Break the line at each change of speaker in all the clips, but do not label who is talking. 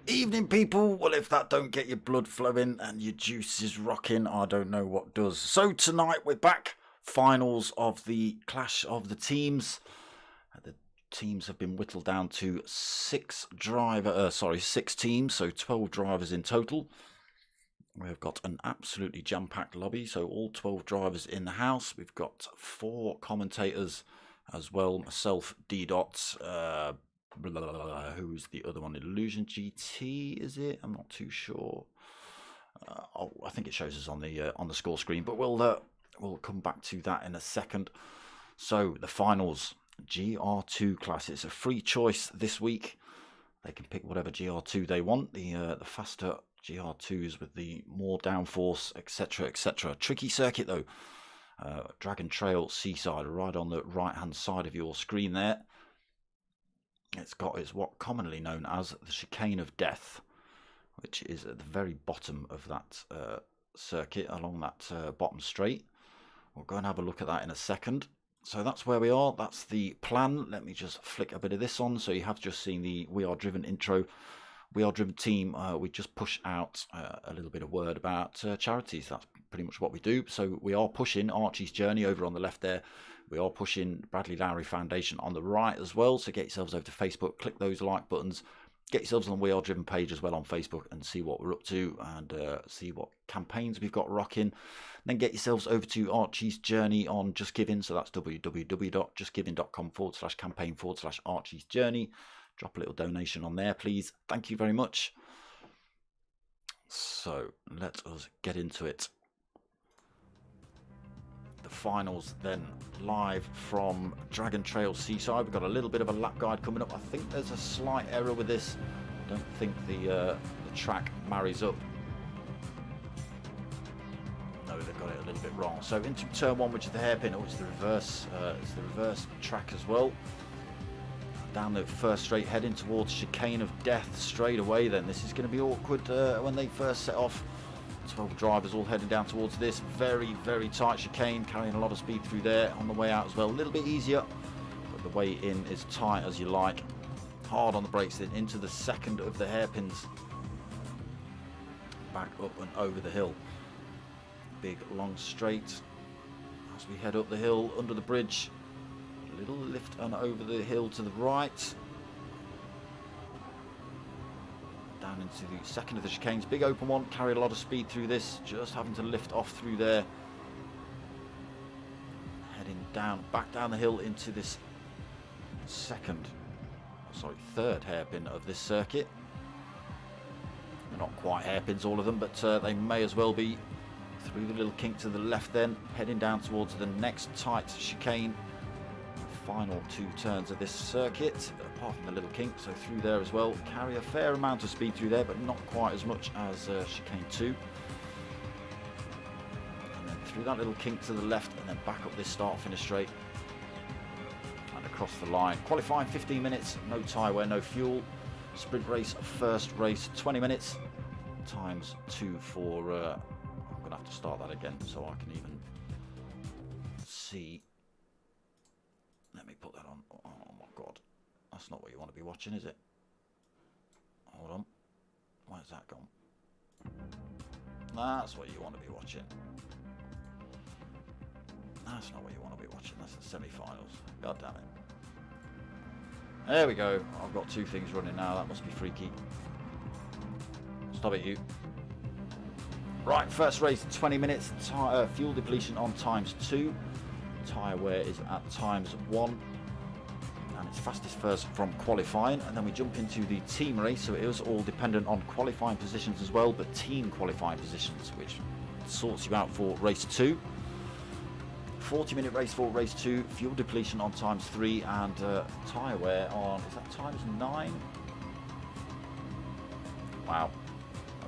Evening, people. Well, if that don't get your blood flowing and your juices rocking, I don't know what does. So tonight we're back. Finals of the Clash of the Teams. The teams have been whittled down to six teams, so 12 drivers in total. We've got an absolutely jam-packed lobby, so all 12 drivers in the house. We've got 4 commentators as well. Myself, D-Dots, who's the other one? Illusion GT, is it? I'm not too sure. I think it shows us on the score screen, but we'll come back to that in a second. So the finals, GR2 class. It's a free choice this week. They can pick whatever GR2 they want. The faster GR2s with the more downforce, etc., etc. Tricky circuit though. Dragon Trail Seaside, right on the right-hand side of your screen there. It's what commonly known as the Chicane of Death, which is at the very bottom of that circuit along that bottom straight. We'll go and have a look at that in a second. So that's where we are. That's the plan. Let me just flick a bit of this on. So you have just seen the We Are Driven intro. We Are Driven team. We just push out a little bit of word about charities. That's pretty much what we do. So we are pushing Archie's Journey over on the left there. We are pushing Bradley Lowry Foundation on the right as well. So get yourselves over to Facebook, click those like buttons, get yourselves on the We Are Driven page as well on Facebook and see what we're up to and see what campaigns we've got rocking. Then get yourselves over to Archie's Journey on Just Giving. So that's www.justgiving.com/campaign/Archie's Journey. Drop a little donation on there, please. Thank you very much. So let us get into it. The finals then, live from Dragon Trail Seaside. We've got a little bit of a lap guide coming up. I think there's a slight error with this. I don't think the track marries up. No, they've got it a little bit wrong. So into turn 1, which is the hairpin. Oh, it's the reverse track as well. Down the first straight, heading towards Chicane of Death straight away. Then this is going to be awkward when they first set off. 12 drivers all heading down towards this very, very tight chicane, carrying a lot of speed through there. On the way out as well, a little bit easier, but the way in is tight as you like. Hard on the brakes then into the second of the hairpins. Back up and over the hill. Big long straight. As as we head up the hill under the bridge. A little lift and over the hill to the right. Down into the second of the chicanes. Big open one, carried a lot of speed through this. Just having to lift off through there. Heading down, back down the hill into this third hairpin of this circuit. They're not quite hairpins, all of them, but they may as well be. Through the little kink to the left then, heading down towards the next tight chicane. Final 2 turns of this circuit, apart from the little kink, so through there as well. Carry a fair amount of speed through there, but not quite as much as chicane 2. And then through that little kink to the left, and then back up this start-finish straight. And across the line. Qualifying 15 minutes, no tyre wear, no fuel. Sprint race, first race 20 minutes. Times 2 for... I'm going to have to start that again so I can even see. Let me put that on. Oh my god. That's not what you want to be watching, is it? Hold on. Where's that gone? That's what you want to be watching. That's not what you want to be watching. That's the semi-finals. God damn it. There we go. I've got 2 things running now. That must be freaky. Stop it, you. Right, first race, 20 minutes. Fuel depletion on ×2. Tyre wear is at ×1. And it's fastest first from qualifying. And then we jump into the team race. So it is all dependent on qualifying positions as well, but team qualifying positions, which sorts you out for race 2. 40-minute race for race 2. Fuel depletion on ×3. And tyre wear on, is that ×9? Wow.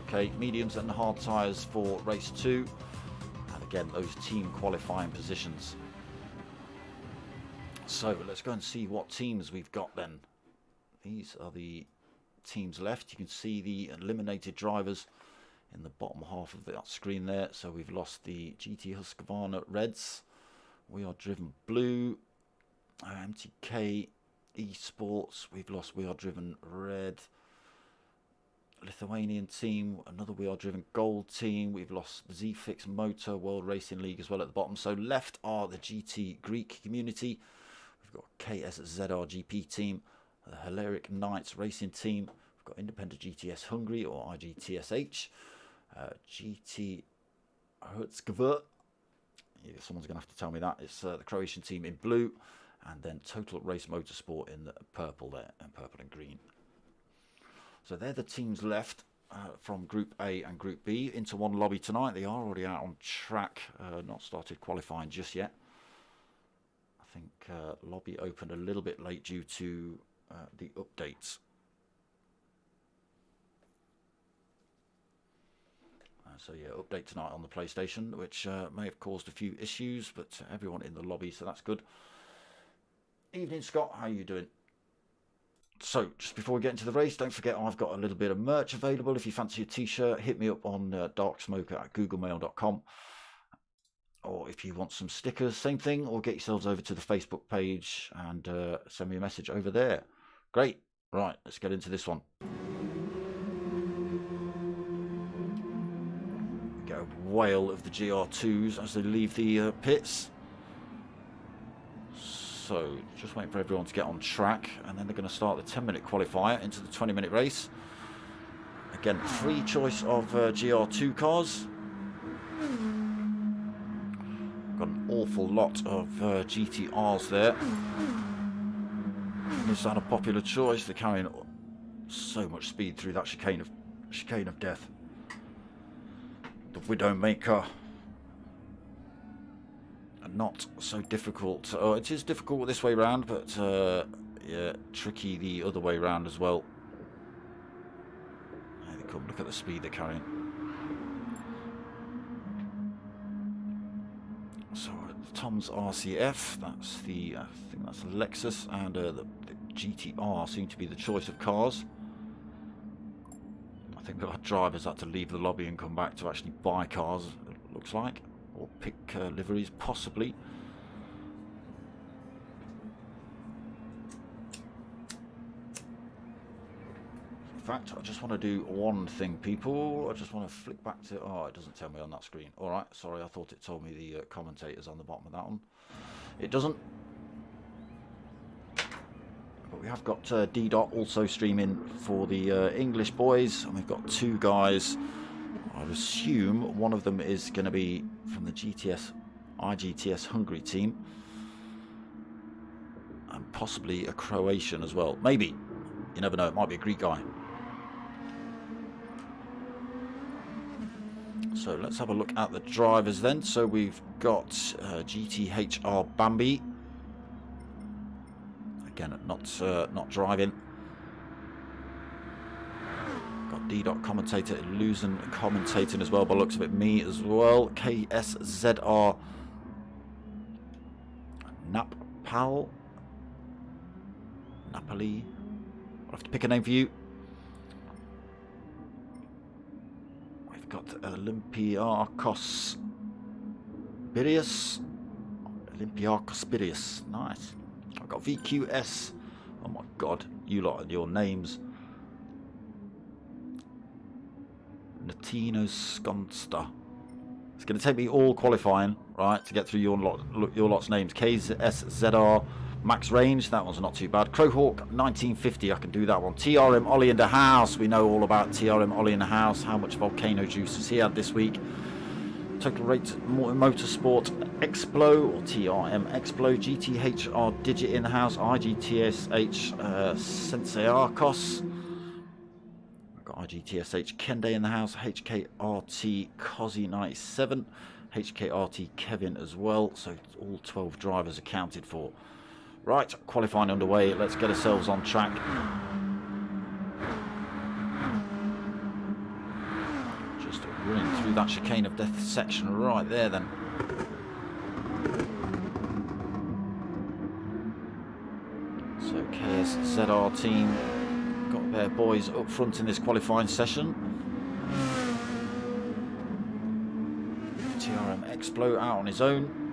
Okay, mediums and hard tyres for race 2. And again, those team qualifying positions. So let's go and see what teams we've got then. These are the teams left. You can see the eliminated drivers in the bottom half of that screen there. So we've lost the GT Husqvarna Reds. We Are Driven Blue. MTK Esports. We've lost We Are Driven Red. Lithuanian team, another We Are Driven Gold team. We've lost Z-Fix Motor World Racing League as well at the bottom. So left are the GT Greek community. We've got KSZR GP team, the Hilaric Knights Racing team. We've got Independent GTS Hungary or IGTSH, GT Hertzgevert. Yeah, someone's going to have to tell me that. It's the Croatian team in blue, and then Total Race Motorsport in the purple there, and purple and green. So they're the teams left from Group A and Group B into one lobby tonight. They are already out on track, not started qualifying just yet. I think lobby opened a little bit late due to the updates. So yeah, update tonight on the PlayStation, which may have caused a few issues, but everyone in the lobby, so that's good. Evening, Scott. How are you doing? So, just before we get into the race, don't forget I've got a little bit of merch available. If you fancy a t-shirt, hit me up on darksmoker@googlemail.com. Or if you want some stickers, same thing, or get yourselves over to the Facebook page and send me a message over there. Great. Right, let's get into this one. We get a wail of the GR2s as they leave the pits. So, just waiting for everyone to get on track, and then they're going to start the 10-minute qualifier into the 20-minute race. Again, free choice of GR2 cars. Got an awful lot of GTRs there. Is that a popular choice? They're carrying so much speed through that chicane of death. The Widowmaker. Not so difficult. Oh, it is difficult this way round, but yeah, tricky the other way round as well. There they come. Look at the speed they're carrying. So Tom's RCF. That's the I think that's the Lexus, and the GTR seem to be the choice of cars. I think the drivers had to leave the lobby and come back to actually buy cars. It looks like. Or pick liveries, possibly. fact, I just want to do one thing, people. I just want to flick back to... Oh, it doesn't tell me on that screen. All right, sorry, I thought it told me the commentators on the bottom of that one. It doesn't. But we have got D-Dot also streaming for the English boys. And we've got 2 guys. I would assume one of them is going to be from the IGTS Hungary team. And possibly a Croatian as well. Maybe. You never know, it might be a Greek guy. So let's have a look at the drivers then. So we've got GTHR Bambi. Again, not driving. Got D-Dot commentator, Illusion commentating as well, by the looks of it. Me as well. KSZR Napali. I'll have to pick a name for you. We've got Olympiakos Piraeus. Nice. I've got VQS. Oh my god, you lot and your names. Natinos Skonsta. It's going to take me all qualifying, right, to get through your lot's names. KSZR Max Range, that one's not too bad. Crowhawk 1950, I can do that one. TRM Ollie in the house, we know all about TRM Ollie in the house. How much volcano juice has he had this week? Total Rate Motorsport Explo, or TRM Explo. GTHR Digit in the house. IGTSH Sensei Arcos. I've got IGTSH Kende in the house. HKRT Cozy 97. HKRT Kevin as well. So all 12 drivers accounted for. Right, qualifying underway. Let's get ourselves on track. Just running through that chicane of death section right there then. So KSZR team got their boys up front in this qualifying session. TRM Explo out on his own.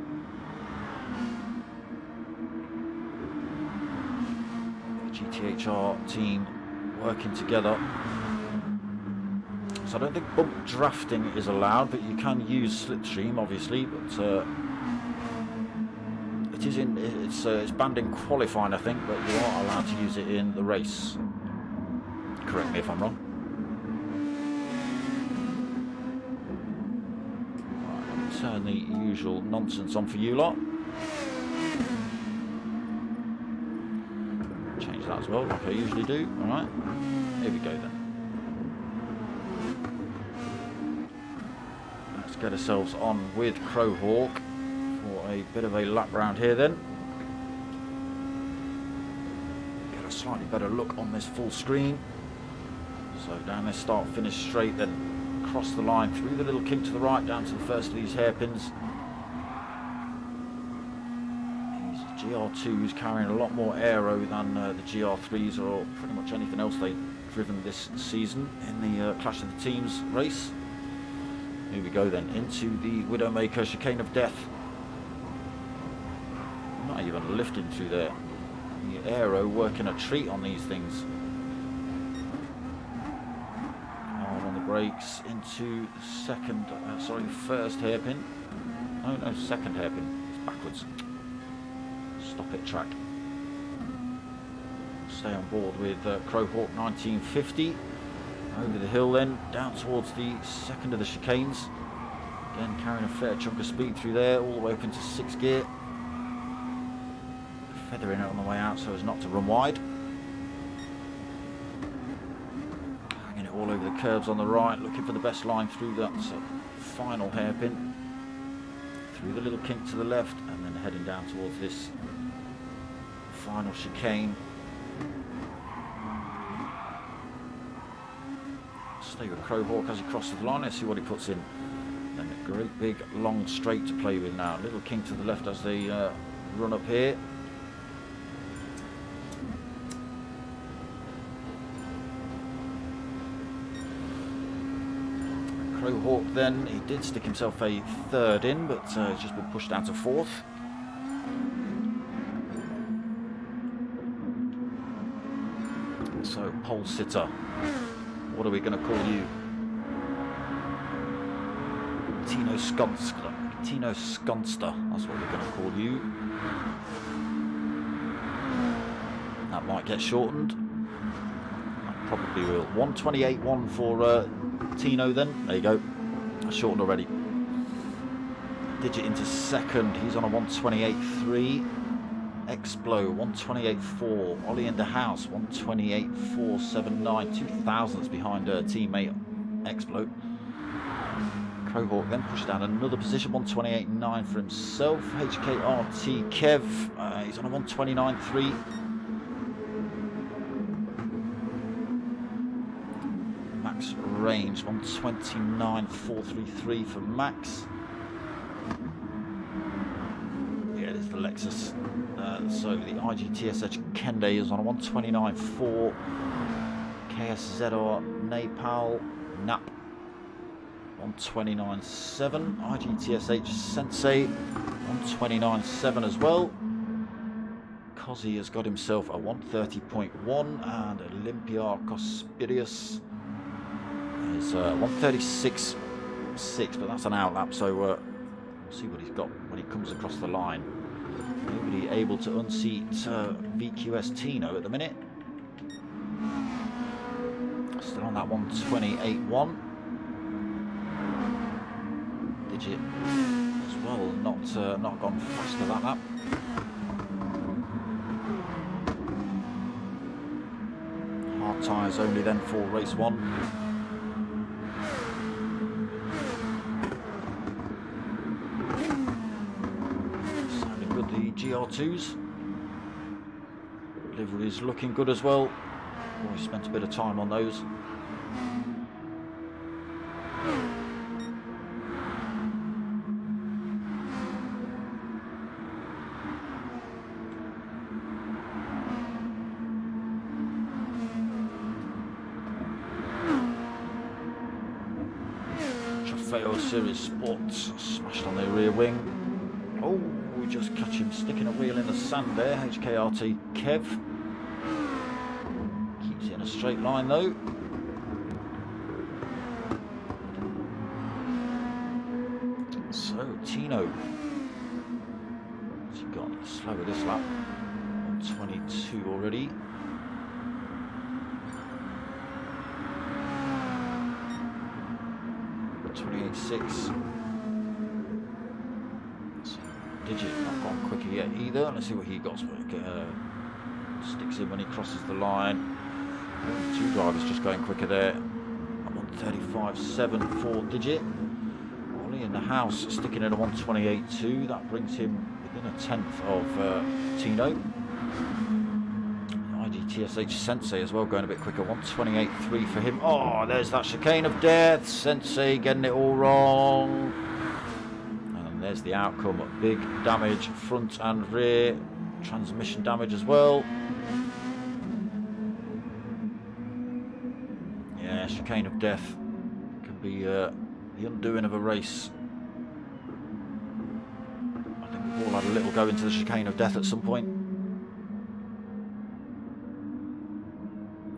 GTHR team working together. So I don't think bump drafting is allowed, but you can use slipstream obviously, but it's banned in qualifying, I think, but you are allowed to use it in the race. Correct me if I'm wrong. Right, I'll turn the usual nonsense on for you lot. Change that as well, like I usually do. Alright, here we go then. Let's get ourselves on with Crowhawk for a bit of a lap round here then. Get a slightly better look on this full screen. So down this start finish straight, then across the line through the little kink to the right down to the first of these hairpins. GR2 is carrying a lot more aero than the GR3s or pretty much anything else they've driven this season in the Clash of the Teams race. Here we go then, into the Widowmaker chicane of death. Not even lifting through there. The aero working a treat on these things. Hard on the brakes into second, first hairpin. Oh no, second hairpin. It's backwards. Stop it track. Stay on board with Crowhawk 1950. Over the hill then, down towards the second of the chicanes. Again, carrying a fair chunk of speed through there, all the way up into 6th gear. Feathering it on the way out so as not to run wide. Hanging it all over the curves on the right, looking for the best line through that final hairpin. Through the little kink to the left, and then heading down towards this final chicane. Stay with Crowhawk as he crosses the line. Let's see what he puts in. Then a great big long straight to play with now. Little kink to the left as they run up here. Crowhawk then, he did stick himself a third in, but he's just been pushed down to fourth. So pole sitter What are we going to call you? Tino Skonster. Tino Skonster. That's what we're going to call you. That might get shortened. That probably will. 128.1 for Tino then. There you go. Shortened already. Digit into second. He's on a 128.3. Explo 128.4. Ollie in the house 128.479. 2 thousandths behind teammate Explo. Crowhawk then pushed down another position. 128.9 for himself. HKRT Kev. He's on a 129.3. Max range 129.433 for Max. Yeah, it is the Lexus. So the IGTSH Kende is on a 129.4. KSZR Nepal Nap 129.7. IGTSH Sensei 129.7 as well. Cozzy has got himself a 130.1, and Olympia Cospirius is 136.6, but that's an outlap, so we'll see what he's got when he comes across the line. Nobody able to unseat VQS Tino at the minute. Still on that 128.1. Digit as well, not gone faster that lap. Hard tyres only then for race 1. GR2s. Livery's looking good as well. We spent a bit of time on those. Trofeo Series Sports smashed on their rear wing. Oh, we just catch him sticking a wheel in the sand there. HKRT Kev keeps it in a straight line though. So Tino, what's he got? Slower this lap. 122 already. .28.6. Digit not gone quicker yet either. Let's see what he got. Sticks in when he crosses the line. 2 drivers just going quicker there. 135.7 for Digit. Ollie in the house sticking in a 128.2. That brings him within a tenth of Tino. IGTSH Sensei as well going a bit quicker. 128.3 for him. Oh, there's that chicane of death. Sensei getting it all wrong. There's the outcome. Big damage front and rear. Transmission damage as well. Yeah, chicane of death can be the undoing of a race. I think we've all had a little go into the chicane of death at some point.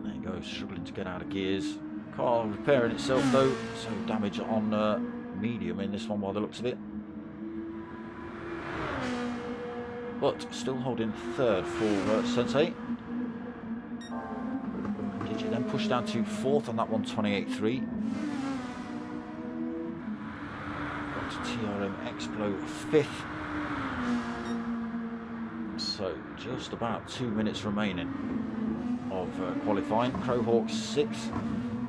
There you go, struggling to get out of gears. Car repairing itself though, so damage on medium in this one by the looks of it. But still holding third for Sensei. Digit then pushed down to fourth on that 128.3. Got TRM Explo fifth. So just about 2 minutes remaining of qualifying. Crowhawk sixth.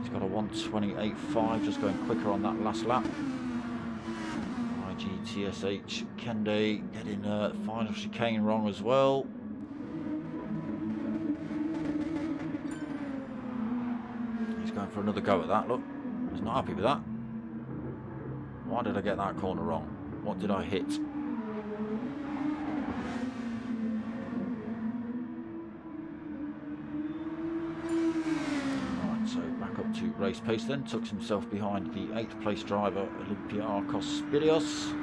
He's got a 128.5, just going quicker on that last lap. GTSH Kende getting final chicane wrong as well. He's going for another go at that. Look, he's not happy with that. Why did I get that corner wrong? What did I hit? Right, so back up to race pace then. Tucks himself behind the 8th place driver Olympia Cospirius.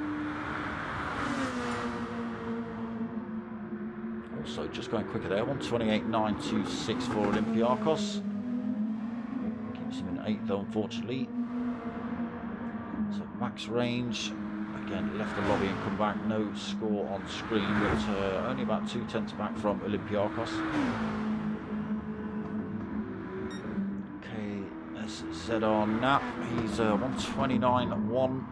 Also just going quicker there. 128.926 for Olympiakos. Keeps him in 8th, unfortunately. So max range, again, left the lobby and come back. No score on screen, but only about 2/10 back from Olympiakos. KSZR Nap, he's 129.1.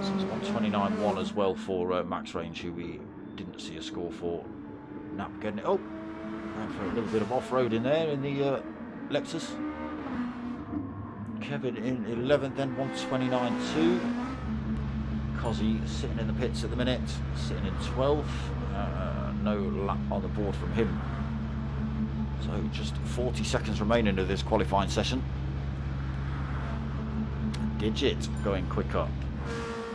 So it's 129.1 as well for max range, who we didn't see a score for. Nap getting it up. And for a little bit of off-road in there in the Lexus. Kevin in 11th, then 129.2. Cozzy sitting in the pits at the minute, sitting in 12th. No lap on the board from him. So just 40 seconds remaining of this qualifying session. Digit going quicker.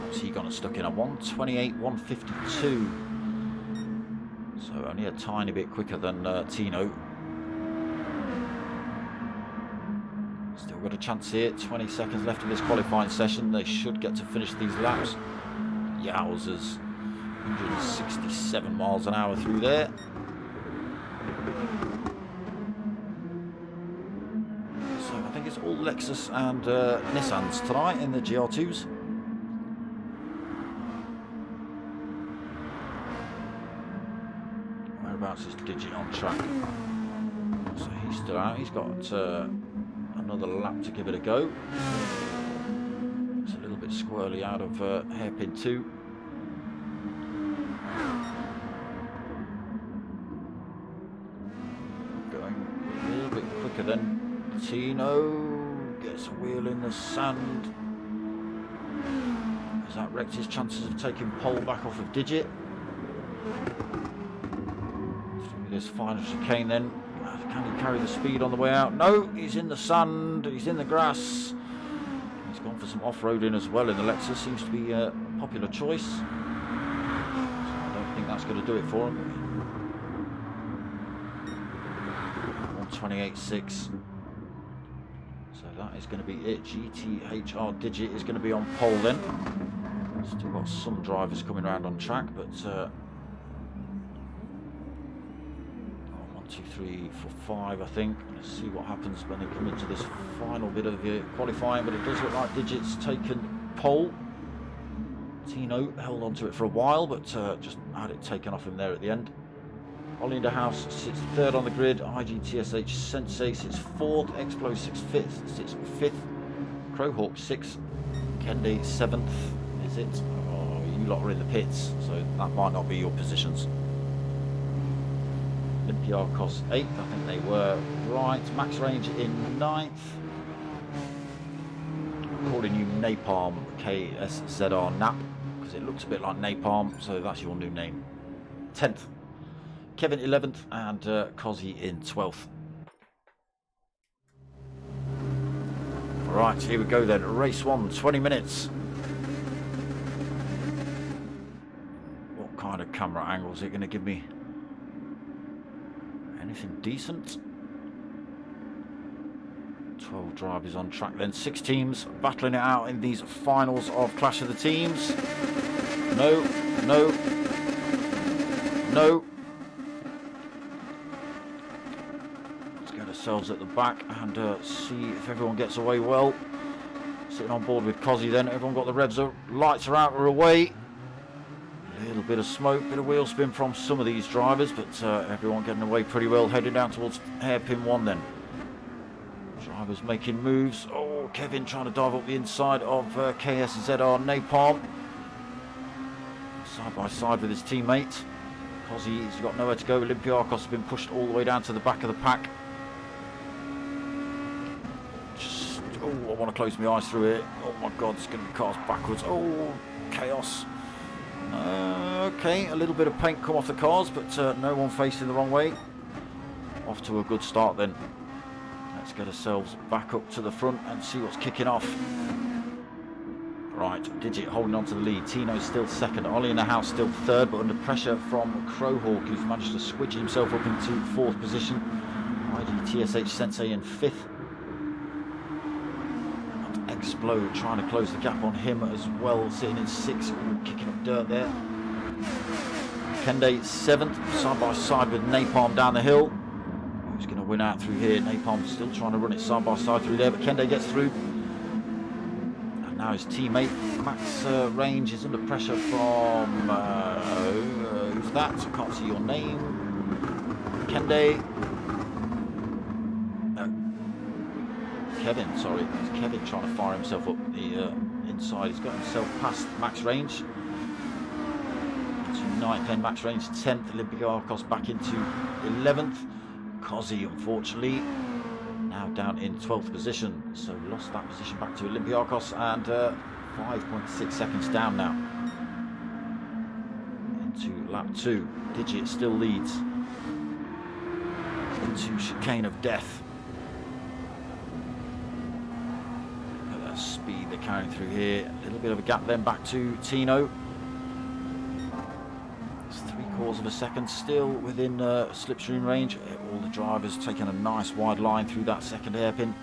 What's he gone stuck in at 128.152? So only a tiny bit quicker than Tino. Still got a chance here. 20 seconds left of this qualifying session. They should get to finish these laps. Yowzers. 167 miles an hour through there. So I think it's all Lexus and Nissans tonight in the GR2s. Whereabouts is Digit on track? So he's still out. He's got another lap to give it a go. It's a little bit squirrely out of hairpin 2. Going a little bit quicker than Tino. Gets a wheel in the sand. Has that wrecked his chances of taking pole back off of Digit? This final chicane then. Can he carry the speed on the way out? No, he's in the sand, he's in the grass. He's gone for some off-roading as well in the Lexus. Seems to be a popular choice. So I don't think that's going to do it for him. 128.6. So that is going to be it. GTHR Digit is going to be on pole then. Still got some drivers coming around on track, but 2, 3, 4, 5, I think. Let's see what happens when they come into this final bit of qualifying, but it does look like Digit's taken pole. Tino held on to it for a while, but just had it taken off him there at the end. Ollie in the house sits 3rd on the grid. IGTSH Sensei sits 4th. Explo sits 5th. Crowhawk 6th. Kendi 7th. Is it? Oh, you lot are in the pits, so that might not be your positions. Olympiakos 8th, I think they were right. Max range in 9th. I'm calling you Napalm KSZR Nap because it looks a bit like Napalm, so that's your new name. 10th. Kevin 11th and Cozzy in 12th. Right, here we go then. Race 1, 20 minutes. What kind of camera angle is it going to give me? Anything decent? 12 drivers on track then. 6 teams battling it out in these finals of Clash of the Teams. No, no, no. Let's get ourselves at the back and see if everyone gets away well. Sitting on board with Cozzy then. Everyone got the revs up. Lights are out, we're away. A little bit of smoke, bit of wheel spin from some of these drivers, but everyone getting away pretty well, heading down towards hairpin 1 then. Drivers making moves. Oh, Kevin trying to dive up the inside of KSZR Napalm. Side by side with his teammate. Cozzy, he's got nowhere to go. Olympiakos has been pushed all the way down to the back of the pack. Just, oh, I want to close my eyes through it. Oh my God, it's going to be cars backwards. Oh, chaos. Okay, a little bit of paint come off the cars, but no one facing the wrong way. Off to a good start then. Let's get ourselves back up to the front and see what's kicking off. Right, Digit holding on to the lead. Tino's still 2nd. Ollie in the house still 3rd, but under pressure from Crowhawk, who's managed to switch himself up into 4th position. IGTSH Sensei in 5th. Explode trying to close the gap on him as well, sitting in 6th. Ooh, kicking up dirt there. Kende 7th, side by side with Napalm down the hill. Who's going to win out through here. Napalm still trying to run it side by side through there, but Kende gets through. And now his teammate Max Range is under pressure from who's that? I can't see your name. Kende. Kevin, sorry. It's Kevin trying to fire himself up the inside. He's got himself past Max Range. To 9th, then Max Range 10th. Olympiakos back into 11th. Kozi, unfortunately, now down in 12th position. So lost that position back to Olympiakos, and 5.6 seconds down now. Into lap 2. Digit still leads. Into chicane of death. Speed they're carrying through here. A little bit of a gap then back to Tino. It's 3/4 of a second still within slipstream range. All the drivers taking a nice wide line through that second hairpin.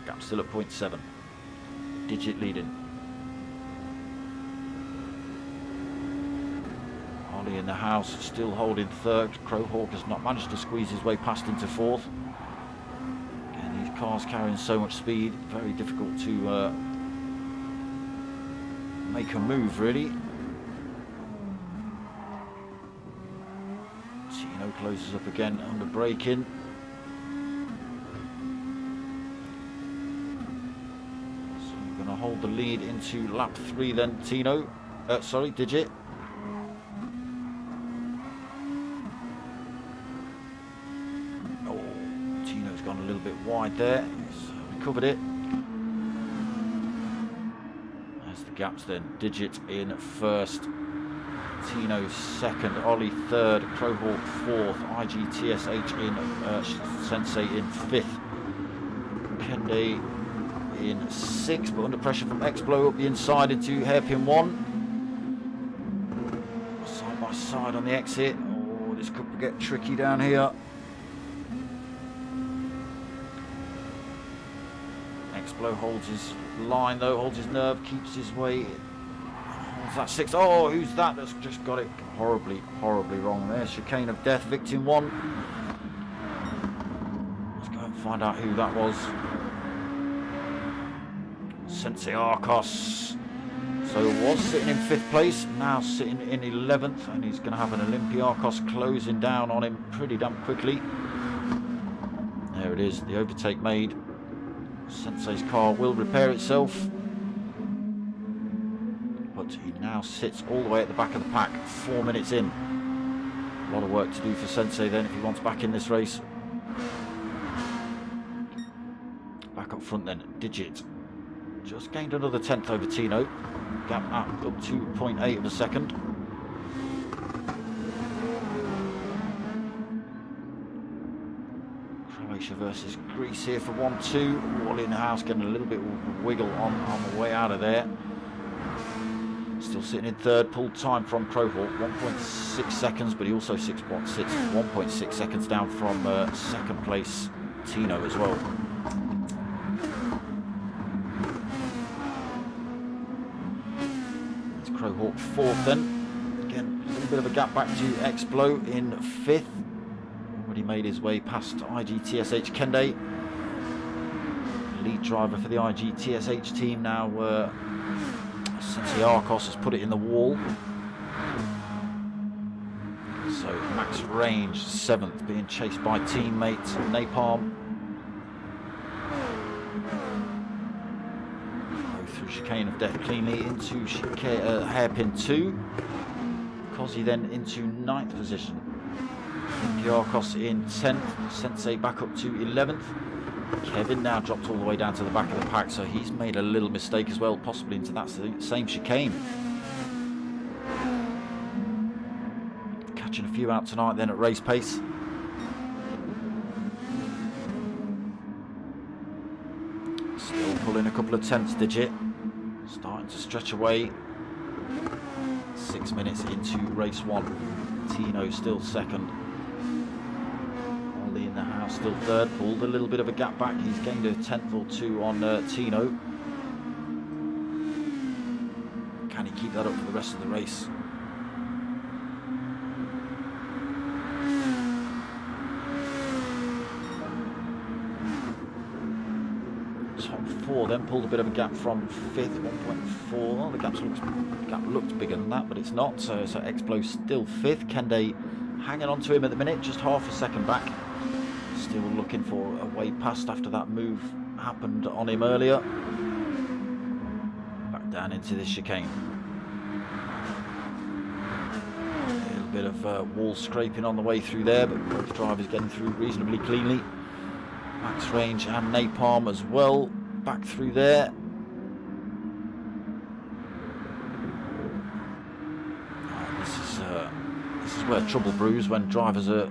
Gap still at 0.7. Digit leading. Ollie in the house still holding third. Crowhawk has not managed to squeeze his way past into fourth. Cars carrying so much speed, very difficult to make a move really. Tino closes up again under braking. So we're going to hold the lead into lap 3 then, Tino. Sorry, Digit. Gone a little bit wide there. He's recovered it. There's the gaps then. Digit in first, Tino second, Ollie third, Crowhawk fourth, IGTSH in Sensei in fifth, Kende in sixth, but under pressure from Explo up the inside into hairpin 1. Side by side on the exit. Oh, this could get tricky down here. Explo holds his line though, holds his nerve, keeps his way. Holds that 6. Oh, who's that that's just got it horribly wrong there? Chicane of death, victim 1. Let's go and find out who that was. Sensei Arcos. So was sitting in 5th place, now sitting in 11th, and he's going to have an Olympiakos closing down on him pretty damn quickly. There it is, the overtake made. Sensei's car will repair itself, but he now sits all the way at the back of the pack, 4 minutes in. A lot of work to do for Sensei then if he wants back in this race. Back up front then, Digit. Just gained another 10th over Tino. Gap up to 0.8 of a second. Croatia versus Greece here for 1-2. Wally in the house getting a little bit of wiggle on the way out of there. Still sitting in third, pulled time from Crowhawk, 1.6 seconds, but he also sits 1.6 seconds down from second place Tino as well. It's Crowhawk fourth then. Again, a little bit of a gap back to Explo in fifth. Already made his way past IGTSH Kende. Lead driver for the IGTSH team now. Sensei Arcos has put it in the wall. So Max Range 7th, being chased by teammate Napalm. Go through chicane of death cleanly into hairpin 2. Kozi then into 9th position. Olympiakos in 10th. Sensei back up to 11th. Kevin now dropped all the way down to the back of the pack, so he's made a little mistake as well, possibly into that same chicane. Catching a few out tonight then at race pace. Still pulling a couple of tenths, Digit. Starting to stretch away. 6 minutes into race 1. Tino still second. In the house still third, pulled a little bit of a gap back. He's gained a 10th or 2 on Tino. Can he keep that up for the rest of the race? then, pulled a bit of a gap from 5th, 1.4. The gap looked bigger than that, but it's not. So Explo still 5th. Kende hanging on to him at the minute, just half a second back. Still looking for a way past after that move happened on him earlier. Back down into this chicane. A little bit of wall scraping on the way through there, but both drivers getting through reasonably cleanly. Max Range and Napalm as well, back through there. This is where trouble brews, when drivers are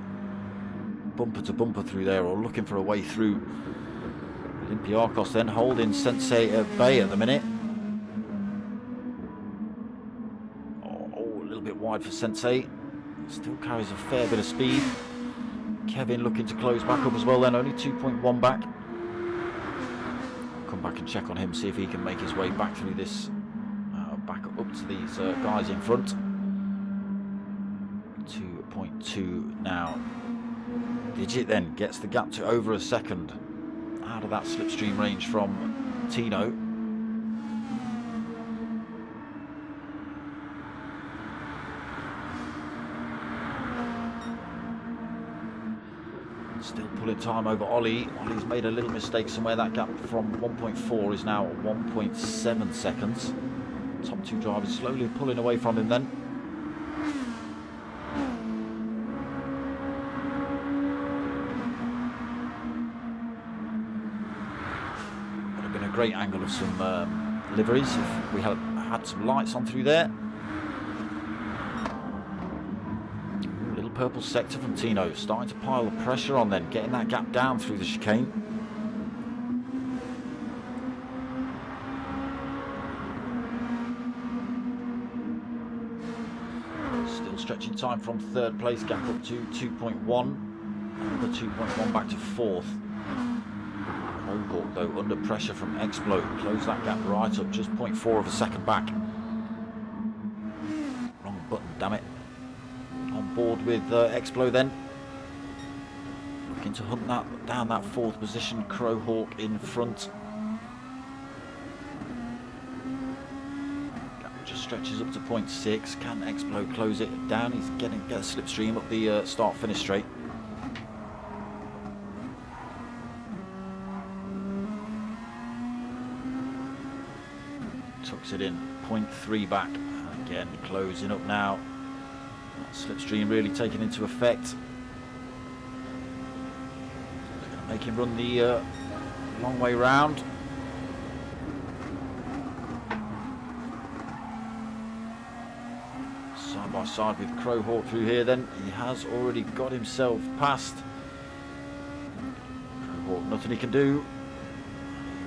bumper to bumper through there or looking for a way through. Olympiakos then holding Sensei at bay at the minute. Oh, a little bit wide for Sensei. Still carries a fair bit of speed. Kevin looking to close back up as well then, only 2.1 back. I'll come back and check on him, see if he can make his way back through this, back up to these guys in front. 2.2 now. Digit then gets the gap to over a second out of that slipstream range from Tino. Still pulling time over Ollie. Ollie's made a little mistake somewhere. That gap from 1.4 is now 1.7 seconds. Top two drivers slowly pulling away from him then. Would have been a great angle of some liveries if we had some lights on through there. Purple sector from Tino, starting to pile the pressure on then, getting that gap down through the chicane. Still stretching time from 3rd place, gap up to 2.1, another 2.1 back to 4th. Crowhawk though under pressure from Explo, close that gap right up, just 0.4 of a second back. Wrong button, damn it. Board with Explo then, looking to hunt that down that 4th position. Crowhawk in front. Gap just stretches up to 0.6. Can Explo close it down? He's get a slipstream up the start-finish straight. Tucks it in, 0.3 back. Again, closing up now. Slipstream really taken into effect. They're going to make him run the long way round. Side by side with Crowhawk through here then. He has already got himself past. Crowhawk, nothing he can do.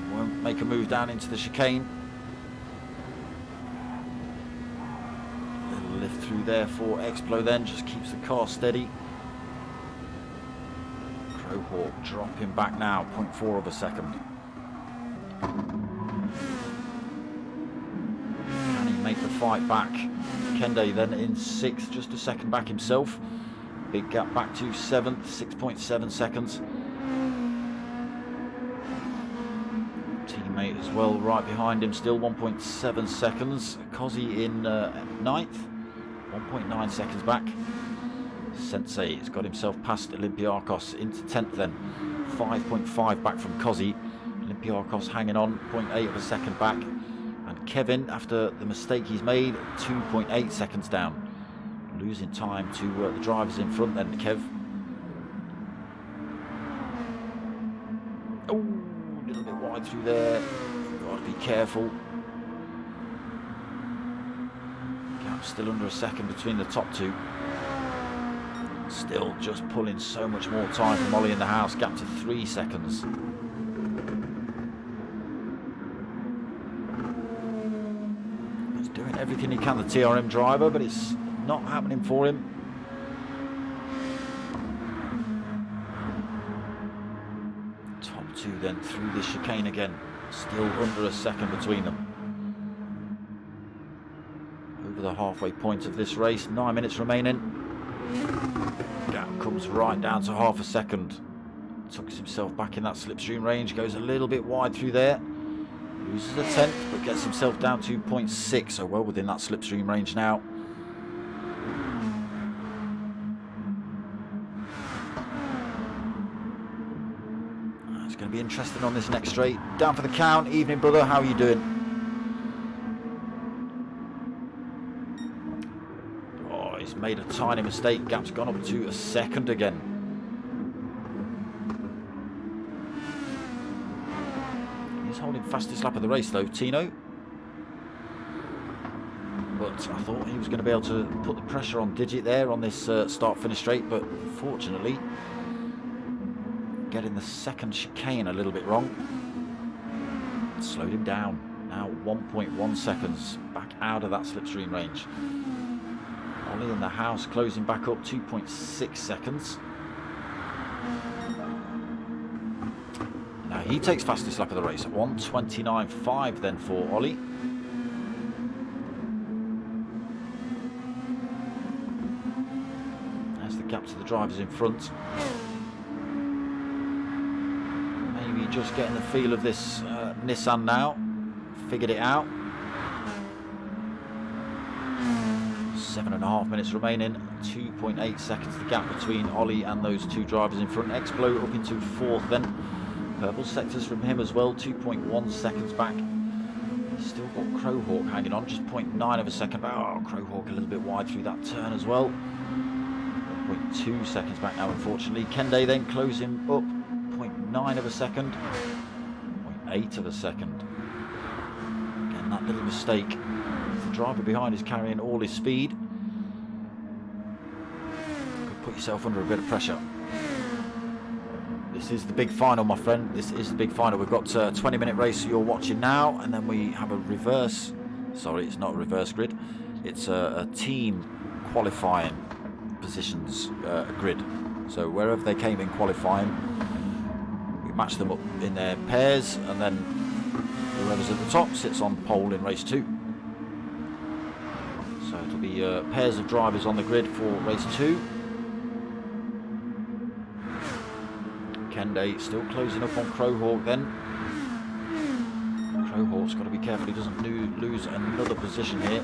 He won't make a move down into the chicane. Lift through there for Explo then, just keeps the car steady. Crowhawk dropping back now, 0.4 of a second. Can he make the fight back? Kende then in 6th, just a second back himself. Big gap back to 7th, 6.7 seconds. Teammate as well right behind him, still 1.7 seconds. Kozzy in 9th. 1.9 seconds back. Sensei has got himself past Olympiakos into 10th then. 5.5 back from Kozzy. Olympiakos hanging on, 0.8 of a second back. And Kevin, after the mistake he's made, 2.8 seconds down. Losing time to the drivers in front then, Kev. Oh, a little bit wide through there. Got to be careful. Still under a second between the top two. Still just pulling so much more time from Ollie in the house. Gap to 3 seconds. He's doing everything he can, the TRM driver, but it's not happening for him. Top two then through the chicane again. Still under a second between them. The halfway point of this race, 9 minutes remaining. Gap comes right down to half a second. Tucks himself back in that slipstream range, goes a little bit wide through there. Loses a tenth, but gets himself down to 0.6, so well within that slipstream range now. It's going to be interesting on this next straight. Down for the count. Evening, brother. How are you doing? Oh, he's made a tiny mistake. Gap's gone up to a second again. He's holding fastest lap of the race though, Tino. But I thought he was going to be able to put the pressure on Digit there on this start-finish straight, but fortunately getting the second chicane a little bit wrong. Slowed him down. Now 1.1 seconds back out of that slipstream range. Ollie in the house closing back up 2.6 seconds. Now he takes fastest lap of the race at 1:29.5 then for Ollie. There's the gap to the drivers in front. Maybe just getting the feel of this Nissan now. Figured it out. 7.5 minutes remaining. 2.8 seconds the gap between Ollie and those two drivers in front. Explo up into fourth then. Purple sectors from him as well. 2.1 seconds back. Still got Crowhawk hanging on. Just 0.9 of a second back. Oh, Crowhawk a little bit wide through that turn as well. 1.2 seconds back now, unfortunately. Kende then closing up. 0.9 of a second. 0.8 of a second. Again, that little mistake. The driver behind is carrying all his speed. Could put yourself under a bit of pressure. This is the big final, my friend. This is the big final. We've got a 20-minute race you're watching now, and then we have a reverse. Sorry, it's not a reverse grid. It's a team qualifying positions grid. So wherever they came in qualifying, we match them up in their pairs, and then whoever's at the top sits on pole in race 2. So it'll be pairs of drivers on the grid for race 2. Kende still closing up on Crowhawk then. Crowhawk's got to be careful he doesn't lose another position here.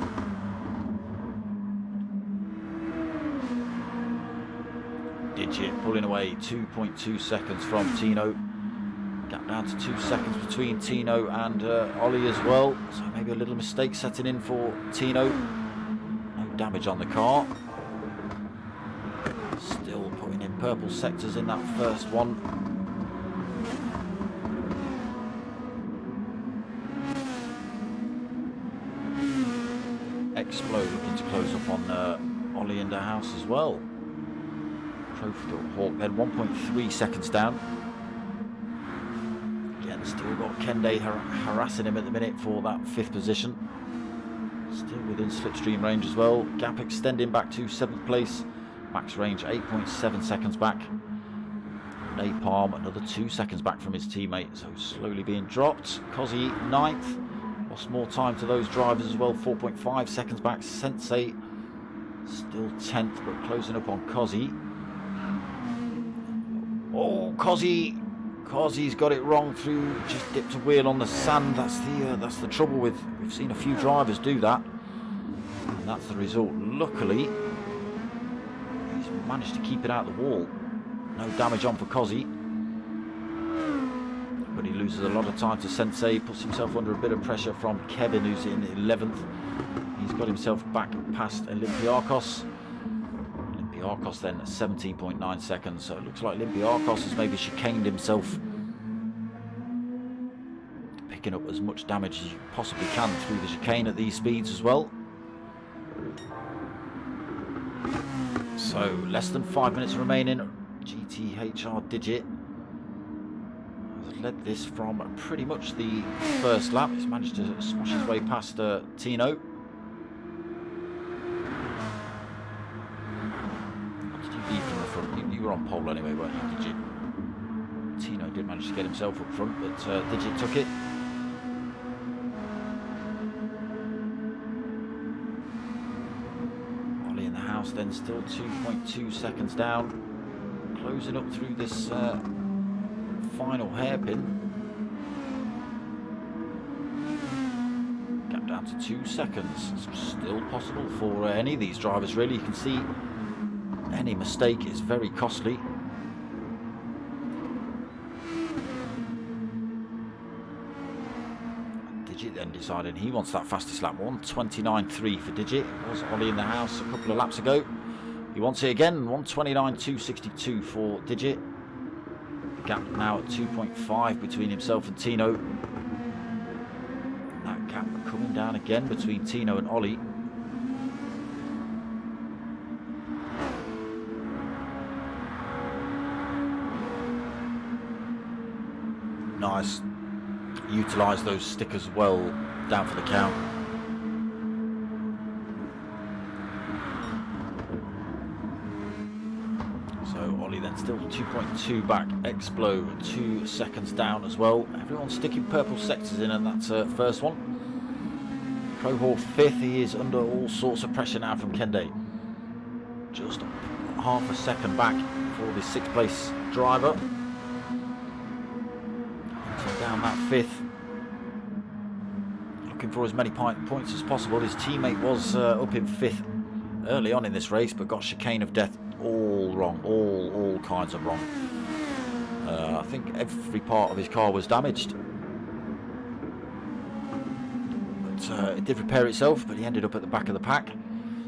Digit pulling away 2.2 seconds from Tino. Gap down to 2 seconds between Tino and Ollie as well. So maybe a little mistake setting in for Tino. No damage on the car. Still putting in purple sectors in that first one. Explode looking to close up on Ollie in the house as well. Crowhawk then 1.3 seconds down. Again, still got Kende harassing him at the minute for that 5th position. Still within slipstream range as well. Gap extending back to 7th place. Max range 8.7 seconds back. Napalm another 2 seconds back from his teammate, so slowly being dropped. Kozzy 9th. Lost more time to those drivers as well. 4.5 seconds back. Sensei still 10th, but closing up on Kozzy. Oh, Kozzy's got it wrong through. Just dipped a wheel on the sand. That's the trouble with. We've seen a few drivers do that, and that's the result. Luckily, he's managed to keep it out the wall. No damage on for Kozzy, but he loses a lot of time to Sensei. Puts himself under a bit of pressure from Kevin, who's in 11th. He's got himself back past Olympiakos. Olympiakos then 17.9 seconds. So it looks like Olympiakos has maybe chicaned himself, picking up as much damage as you possibly can through the chicane at these speeds as well. So less than 5 minutes remaining. GTHR Digit has led this from pretty much the first lap. He's managed to smash his way past Tino. What did you leave from the front? You were on pole anyway, weren't you, Digit? Tino did manage to get himself up front, but Digit took it. Ollie in the house then still 2.2 seconds down. Closing up through this final hairpin. down to 2 seconds. It's still possible for any of these drivers, really. You can see any mistake is very costly. Digit then decided he wants that fastest lap. 1:29.3 for Digit. It was Ollie in the house a couple of laps ago. He wants it again. 1:29.262 for Digit. The gap now at 2.5 between himself and Tino. That gap coming down again between Tino and Ollie. Nice. Utilise those stickers well down for the count. So Ollie then still 2.2 back. Explo 2 seconds down as well. Everyone's sticking purple sectors in, and that's first one. Crowhawk 5th. He is under all sorts of pressure now from Kende. Just half a second back for the 6th place driver. Down that 5th. Looking for as many points as possible. His teammate was up in 5th early on in this race, but got chicane of death all wrong, all kinds of wrong. I think every part of his car was damaged, but it did repair itself. But he ended up at the back of the pack,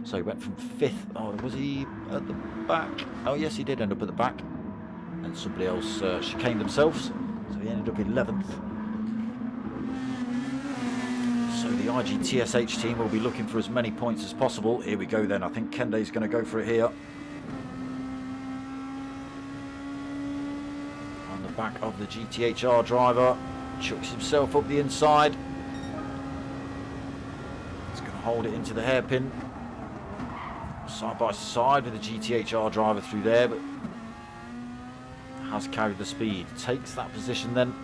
so he went from 5th. Oh, was he at the back? Oh yes, he did end up at the back, and somebody else chicaned themselves, so he ended up 11th. So the IGTSH team will be looking for as many points as possible. Here we go then. I think Kende's going to go for it here. On the back of the GTHR driver. Chucks himself up the inside. He's going to hold it into the hairpin. Side by side with the GTHR driver through there, but has carried the speed. Takes that position then.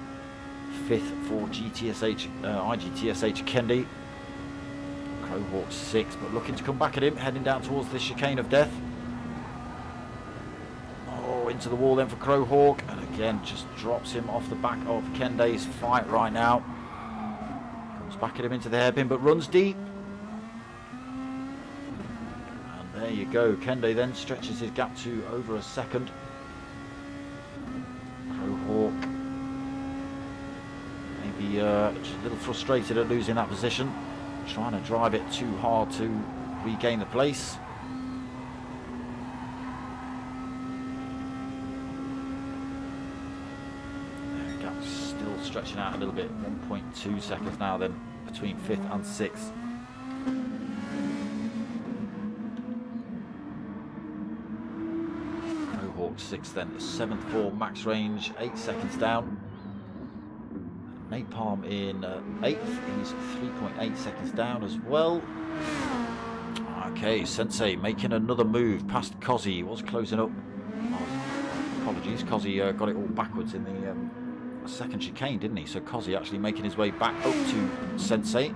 5th for IGTSH Kendi. Crowhawk 6th, but looking to come back at him, heading down towards the chicane of death. Oh, into the wall then for Crowhawk, and again just drops him off the back of Kende's fight right now. Comes back at him into the hairpin, but runs deep. And there you go. Kende then stretches his gap to over a second. Crowhawk maybe just a little frustrated at losing that position, trying to drive it too hard to regain the place. The gap's still stretching out a little bit. 1.2 seconds now then between 5th and 6th. Crowhawk 6th then, 7th for max range, 8 seconds down. Napalm in 8th, he's 3.8 seconds down as well. Okay, Sensei making another move past Kozzy. He was closing up. Oh, apologies, Kozzy got it all backwards in the second chicane, didn't he? So Kozzy actually making his way back up to Sensei.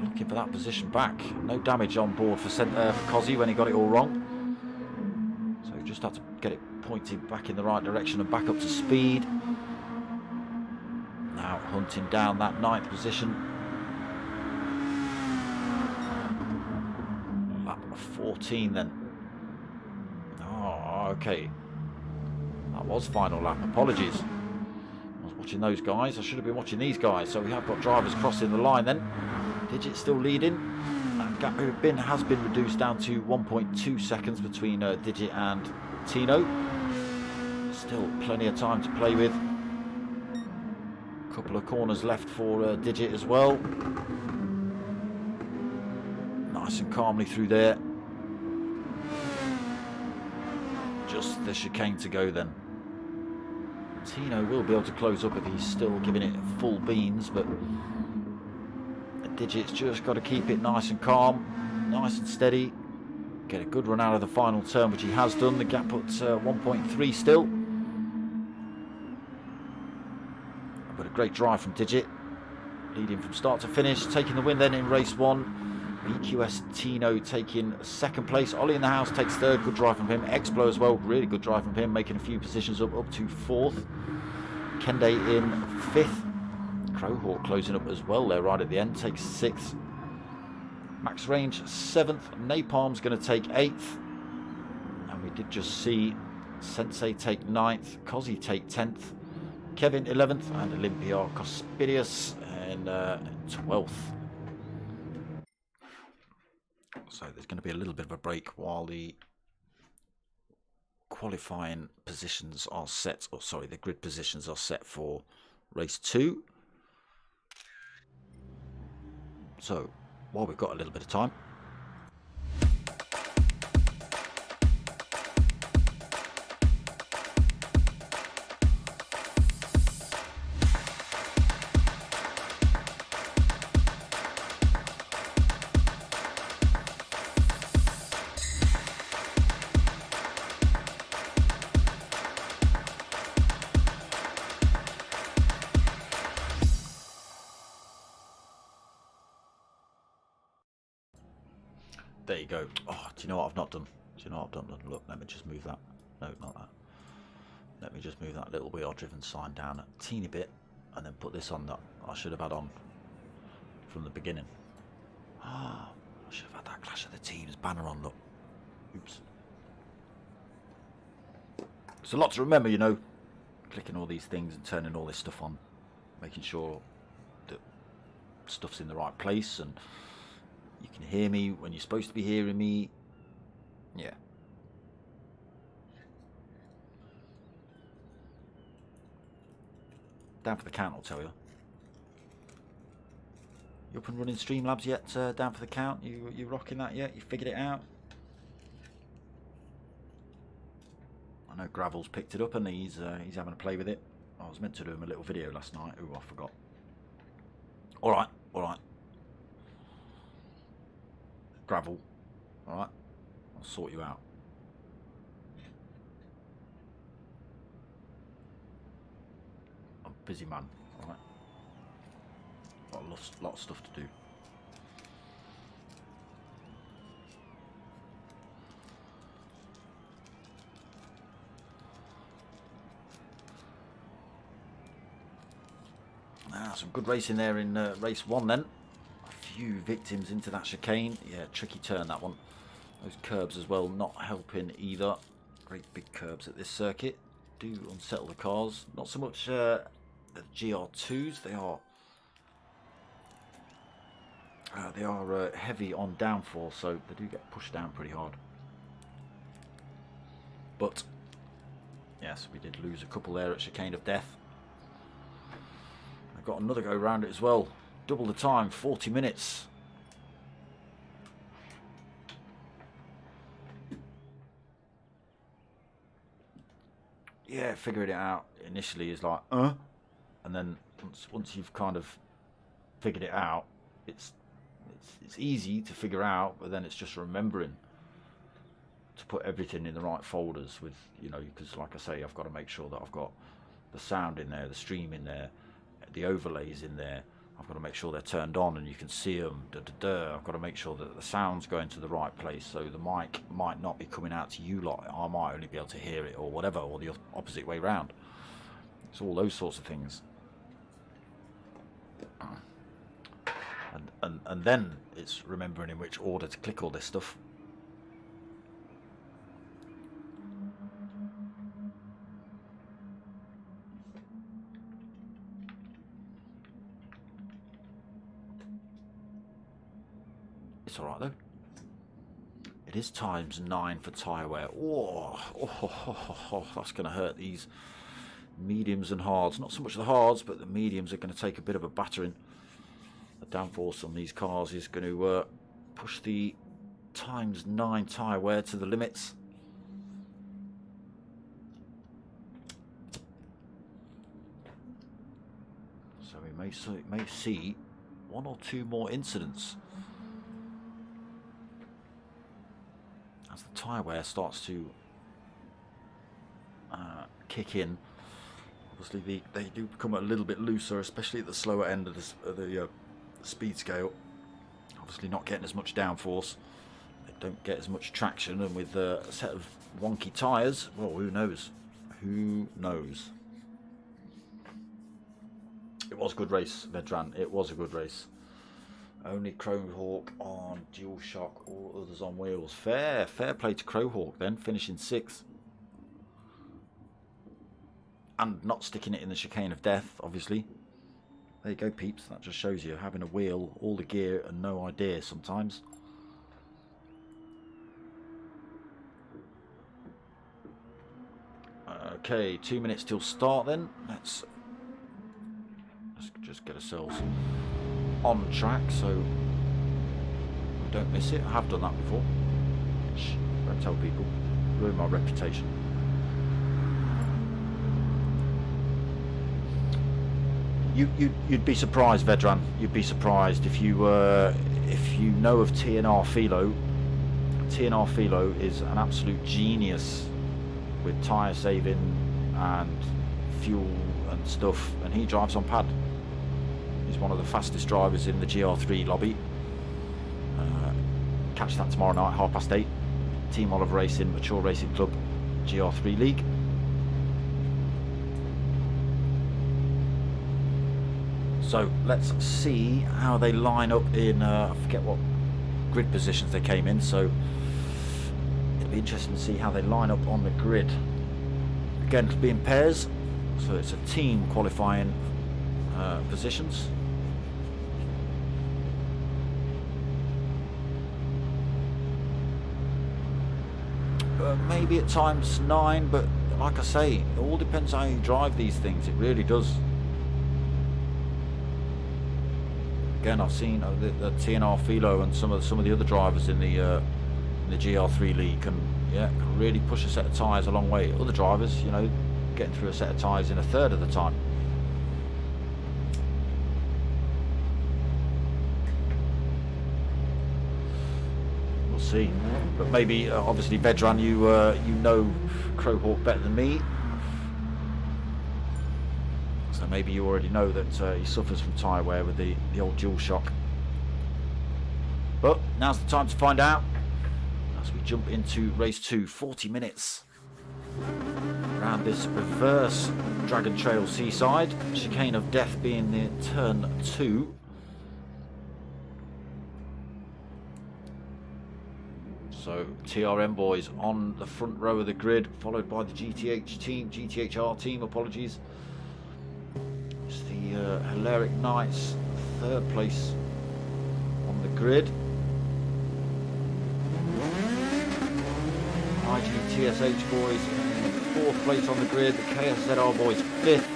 Looking for that position back. No damage on board for Kozzy when he got it all wrong. So he just had to get it pointed back in the right direction and back up to speed. Now hunting down that 9th position. Lap 14 then. Oh, okay. That was final lap. Apologies. I was watching those guys. I should have been watching these guys. So we have got drivers crossing the line then. Digit still leading. That gap has been reduced down to 1.2 seconds between Digit and Tino. Still plenty of time to play with. A couple of corners left for Digit as well. Nice and calmly through there. Just the chicane to go then. Tino will be able to close up if he's still giving it full beans, but Digit's just got to keep it nice and calm, nice and steady. Get a good run out of the final turn, which he has done. The gap at 1.3 still. But a great drive from Digit, leading from start to finish, taking the win then in race 1. BQS Tino taking 2nd place. Ollie in the house takes 3rd. Good drive from him. Explo as well, really good drive from him, making a few positions up to 4th. Kende in 5th. Crowhawk closing up as well there right at the end, takes 6th. Max Range 7th. Napalm's going to take 8th. And we did just see Sensei take 9th, Cozzy take 10th, Kevin 11th, and Olympia Cospidius in 12th. So there's going to be a little bit of a break while the qualifying positions are set, or sorry, the grid positions are set for race 2. So while we've got a little bit of time, there you go. Oh, do you know what I've not done? Do you know what I've done? Look, let me just move that. No, not that. Let me just move that little wheel driven sign down a teeny bit and then put this on that I should have had on from the beginning. Ah, I should have had that Clash of the Teams banner on, look. Oops. It's a lot to remember, you know. Clicking all these things and turning all this stuff on. Making sure that stuff's in the right place and you can hear me when you're supposed to be hearing me. Yeah. Down for the count, I'll tell you. You up and running Streamlabs yet? Down for the count? You rocking that yet? You figured it out? I know Gravel's picked it up and he's having a play with it. I was meant to do him a little video last night. Ooh, I forgot. All right, all right. Gravel, all right. I'll sort you out. I'm a busy man, all right. Lot of stuff to do. Some good racing there in race 1 then. A few victims into that chicane. Yeah, tricky turn that one. Those curbs as well not helping either. Great big curbs at this circuit. Do unsettle the cars. Not so much the GR2s. They are heavy on downforce, so they do get pushed down pretty hard. But yes, we did lose a couple there at Chicane of Death. I got another go round it as well. Double the time, 40 minutes. Yeah, figuring it out initially is like, and then once you've kind of figured it out, it's easy to figure out, but then it's just remembering to put everything in the right folders with, you know, because like I say, I've got to make sure that I've got the sound in there, the stream in there, the overlays in there. I've got to make sure they're turned on and you can see them. I've got to make sure that the sound's going to the right place, so the mic might not be coming out to you lot. I might only be able to hear it or whatever, or the opposite way round. It's all those sorts of things. And then it's remembering in which order to click all this stuff. It's alright though. It is ×9 for tyre wear. Oh, that's going to hurt these mediums and hards. Not so much the hards, but the mediums are going to take a bit of a battering. The downforce on these cars is going to push the ×9 tyre wear to the limits. So we may see 1 or 2 more incidents as the tyre wear starts to kick in. Obviously they do become a little bit looser, especially at the slower end of the speed scale. Obviously not getting as much downforce, they don't get as much traction, and with a set of wonky tyres, well, who knows? It was a good race, Vedran. It was a good race. Only Crowhawk on dual shock, all others on wheels. Fair play to Crowhawk then, finishing 6th. And not sticking it in the chicane of death, obviously. There you go, peeps. That just shows you having a wheel, all the gear, and no idea sometimes. Okay, 2 minutes till start then. Let's just get ourselves on track so we don't miss it. I have done that before. Shh, don't tell people. Ruin my reputation. You'd be surprised, Vedran. You'd be surprised if you know of TNR Philo. TNR Philo is an absolute genius with tyre saving and fuel and stuff, and he drives on pad. He's one of the fastest drivers in the GR3 lobby. Catch that tomorrow night, 8:30. Team Oliver Racing, Mature Racing Club, GR3 League. So let's see how they line up in, I forget what grid positions they came in, so it'll be interesting to see how they line up on the grid. Again, it'll be in pairs, so it's a team qualifying positions. Maybe at times 9, but like I say, it all depends how you drive these things. It really does. Again, I've seen the TNR Philo and some of the other drivers in the GR3 League can really push a set of tyres a long way. Other drivers, you know, getting through a set of tyres in a third of the time. We'll see, but maybe obviously Vedran, you know Crowhawk better than me. So maybe you already know that he suffers from tyre wear with the old dual shock. But now's the time to find out as we jump into race 2. 40 minutes around this reverse Dragon Trail Seaside. Chicane of Death being the turn 2. So TRM boys on the front row of the grid, followed by the GTHR team, apologies. It's the Hilaric Knights, 3rd place on the grid. IGTSH boys in 4th place on the grid. The KSZR boys 5th.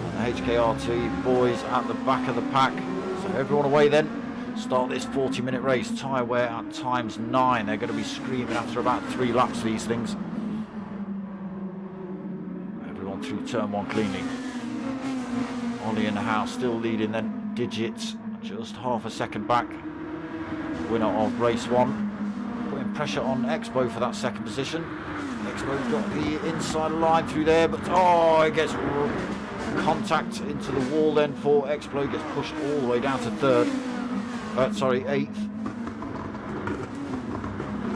And the HKRT boys at the back of the pack. So everyone away then. Start this 40-minute race. Tyre wear at times 9. They're going to be screaming after about 3 laps, these things. Everyone through turn 1 cleanly. Ollie in the house still leading then. Digits just half a second back. Winner of race 1. Putting pressure on Expo for that 2nd position. Expo's got the inside line through there, but it gets contact into the wall then for Expo. Gets pushed all the way down to 3rd. 8th.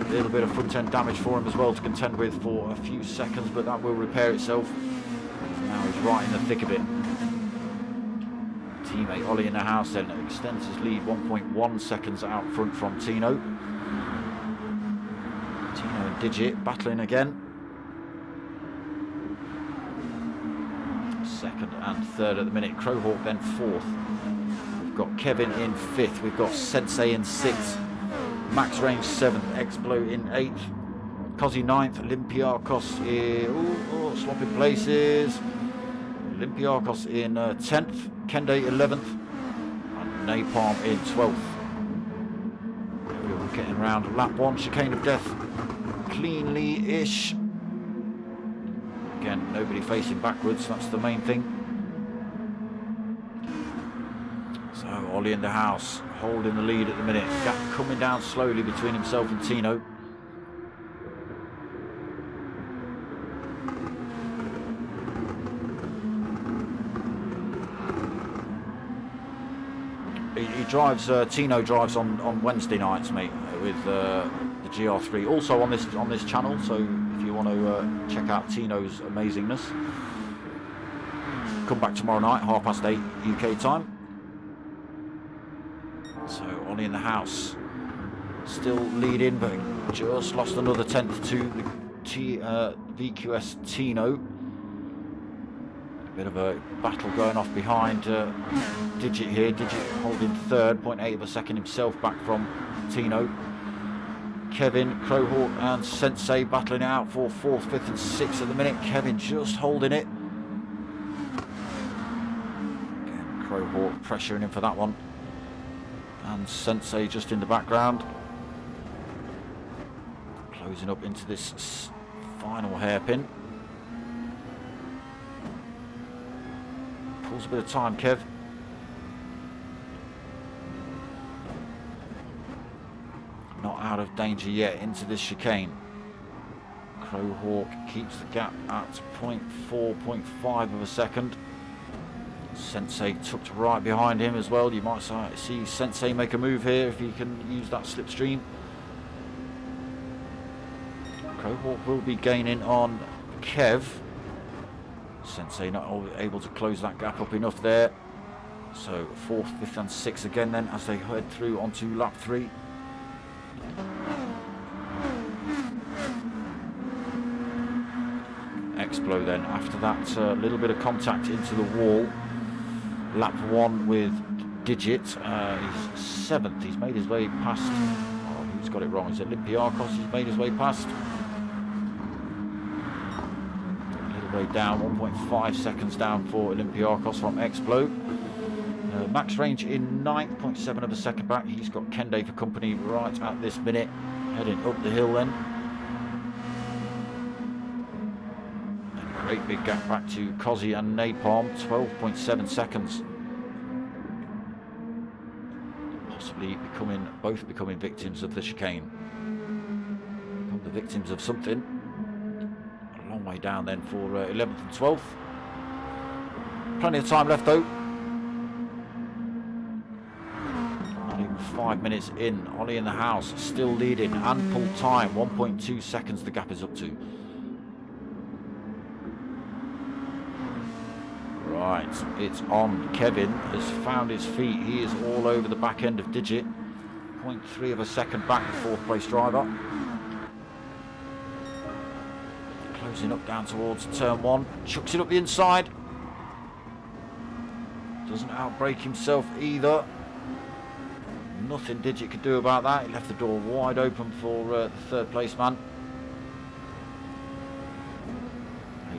A little bit of front end damage for him as well to contend with for a few seconds, but that will repair itself. Now he's right in the thick of it. Teammate Ollie in the house then extends his lead 1.1 seconds out front from Tino. Tino and Digit battling again. 2nd and 3rd at the minute. Crowhawk then 4th. We've got Kevin in 5th. We've got Sensei in 6th. Max Range 7th. Explo in 8th. Cozzy 9th. Olympiakos in swapping places. Olympiakos in 10th. Kende 11th. And Napalm in 12th. Everyone getting around lap 1. Chicane of Death cleanly-ish. Again, nobody facing backwards. That's the main thing. So Ollie in the house, holding the lead at the minute. Gap coming down slowly between himself and Tino. He drives. Tino drives on Wednesday nights, mate, with the GR3. Also on this channel. So if you want to check out Tino's amazingness. come back tomorrow night, 8:30 UK time. So Ollie in the house, still leading, but just lost another tenth to the VQS Tino. Bit of a battle going off behind Digit here. Digit holding third, 0.8 of a second himself back from Tino. Kevin, Crowhawk and Sensei battling it out for 4th, 5th and 6th at the minute. Kevin just holding it. Again, Crowhawk pressuring him for that one. And Sensei just in the background. Closing up into this final hairpin. Pulls a bit of time, Kev. Not out of danger yet into this chicane. Crowhawk keeps the gap at 0.4, 0.5 of a second. Sensei tucked right behind him as well. You might see Sensei make a move here if he can use that slipstream. Crowhawk will be gaining on Kev. Sensei not able to close that gap up enough there. So 4th, 5th and 6th again then as they head through onto lap 3. Explo then after that little bit of contact into the wall. Lap 1 with Digit. He's 7th. He's made his way past. Oh, who's got it wrong? Is it Olympiakos? He's made his way past. Way down, 1.5 seconds down for Olympiakos from Explo. Max range in 9th, 0.7 of a second back. He's got Kende for company right at this minute, heading up the hill then. And a great big gap back to Cozzy and Napalm, 12.7 seconds. Possibly both becoming victims of the chicane. Become the victims of something. Way down then for 11th and 12th. Plenty of time left though. Not even 5 minutes in. Ollie in the house still leading. Ample time. 1.2 seconds the gap is up to. Right, it's on. Kevin has found his feet. He is all over the back end of Digit. 0.3 of a second back, the 4th place driver. Closing up down towards turn 1, chucks it up the inside. Doesn't outbrake himself either. Nothing Digit could do about that. He left the door wide open for the 3rd place man.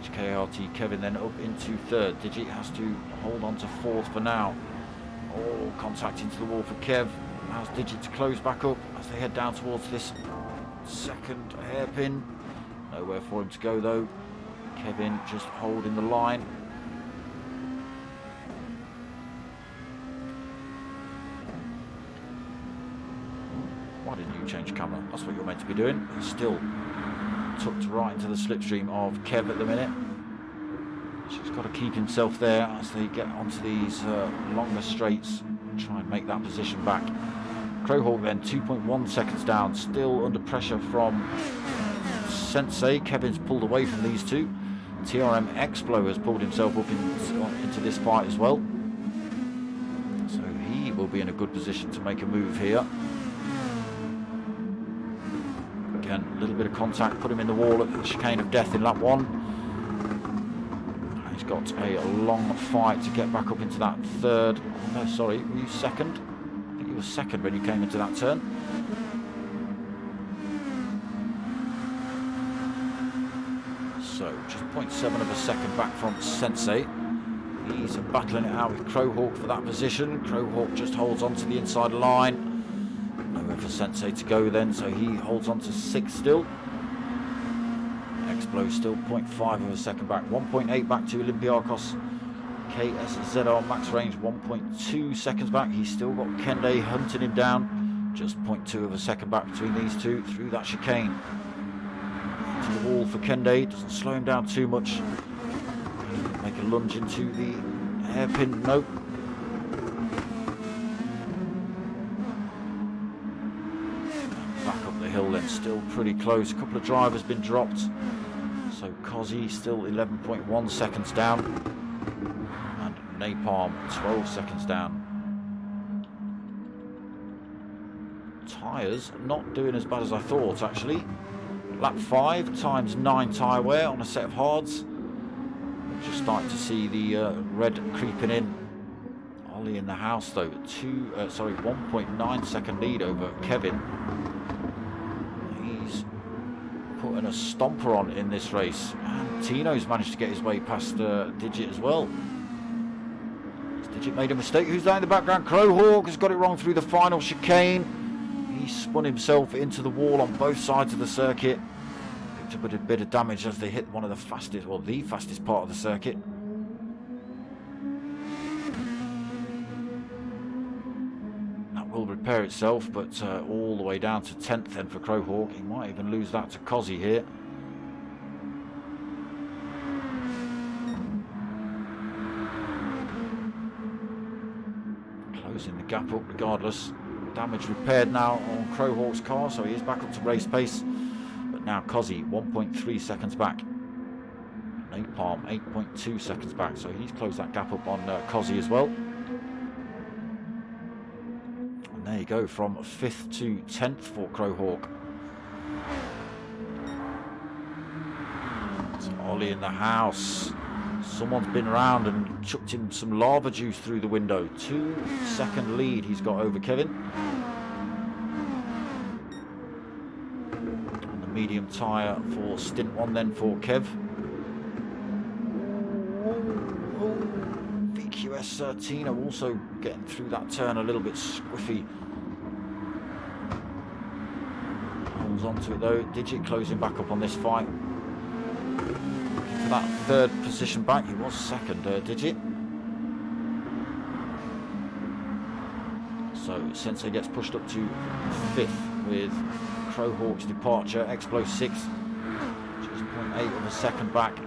HKRT Kevin then up into 3rd. Digit has to hold on to 4th for now. All contact into the wall for Kev. Allows Digit to close back up as they head down towards this 2nd hairpin. Nowhere for him to go though. Kevin just holding the line. Why didn't you change camera? That's what you're meant to be doing. He's still tucked right into the slipstream of Kev at the minute. He's got to keep himself there as they get onto these longer straights. Try and make that position back. Crowhawk then 2.1 seconds down. Still under pressure from Sensei. Kevin's pulled away from these two. TRM Explo has pulled himself up into this fight as well. So he will be in a good position to make a move here. Again, a little bit of contact, put him in the wall at the chicane of death in lap 1. He's got a long fight to get back up into that 3rd. No, sorry, were you 2nd? I think you were 2nd when you came into that turn. So just 0.7 of a second back from Sensei. He's battling it out with Crowhawk for that position. Crowhawk just holds on to the inside line. Nowhere for Sensei to go then, so he holds on to 6th still. Explo still 0.5 of a second back. 1.8 back to Olympiakos. KSZR max range 1.2 seconds back. He's still got Kende hunting him down. Just 0.2 of a second back between these two through that chicane. To the wall for Kende, doesn't slow him down too much. Make a lunge into the hairpin, nope. Back up the hill then, still pretty close. A couple of drivers been dropped. So Cozzy still 11.1 seconds down. Napalm 12 seconds down. Tyres not doing as bad as I thought, actually. Lap 5 times 9 tyre wear on a set of hards. Just starting to see the red creeping in. Ollie in the house though, 1.9 second lead over Kevin. He's putting a stomper on in this race, and Tino's managed to get his way past Digit as well. Has Digit made a mistake? Who's that in the background? Crowhawk has got it wrong through the final chicane. He spun himself into the wall on both sides of the circuit. Picked up a bit of damage as they hit one of the fastest, or the fastest part of the circuit. That will repair itself, but all the way down to 10th then for Crowhawk. He might even lose that to Cozzy here. Closing the gap up regardless. Damage repaired now on Crowhawk's car, so he is back up to race pace. But now Cozzy 1.3 seconds back. Napalm 8.2 seconds back, so he's closed that gap up on Cozzy as well. And there you go, from 5th to 10th for Crowhawk. It's Ollie in the house. Someone's been around and chucked him some lava juice through the window. 2-second lead he's got over Kevin. And the medium tyre for stint 1 then for Kev. VQS Tino also getting through that turn a little bit squiffy. Holds onto it though. Digit closing back up on this fight. For that 3rd position back, he was 2nd, Digit. So Sensei gets pushed up to 5th with Crowhawk's departure. Explo 6, just 0.8 of a second back.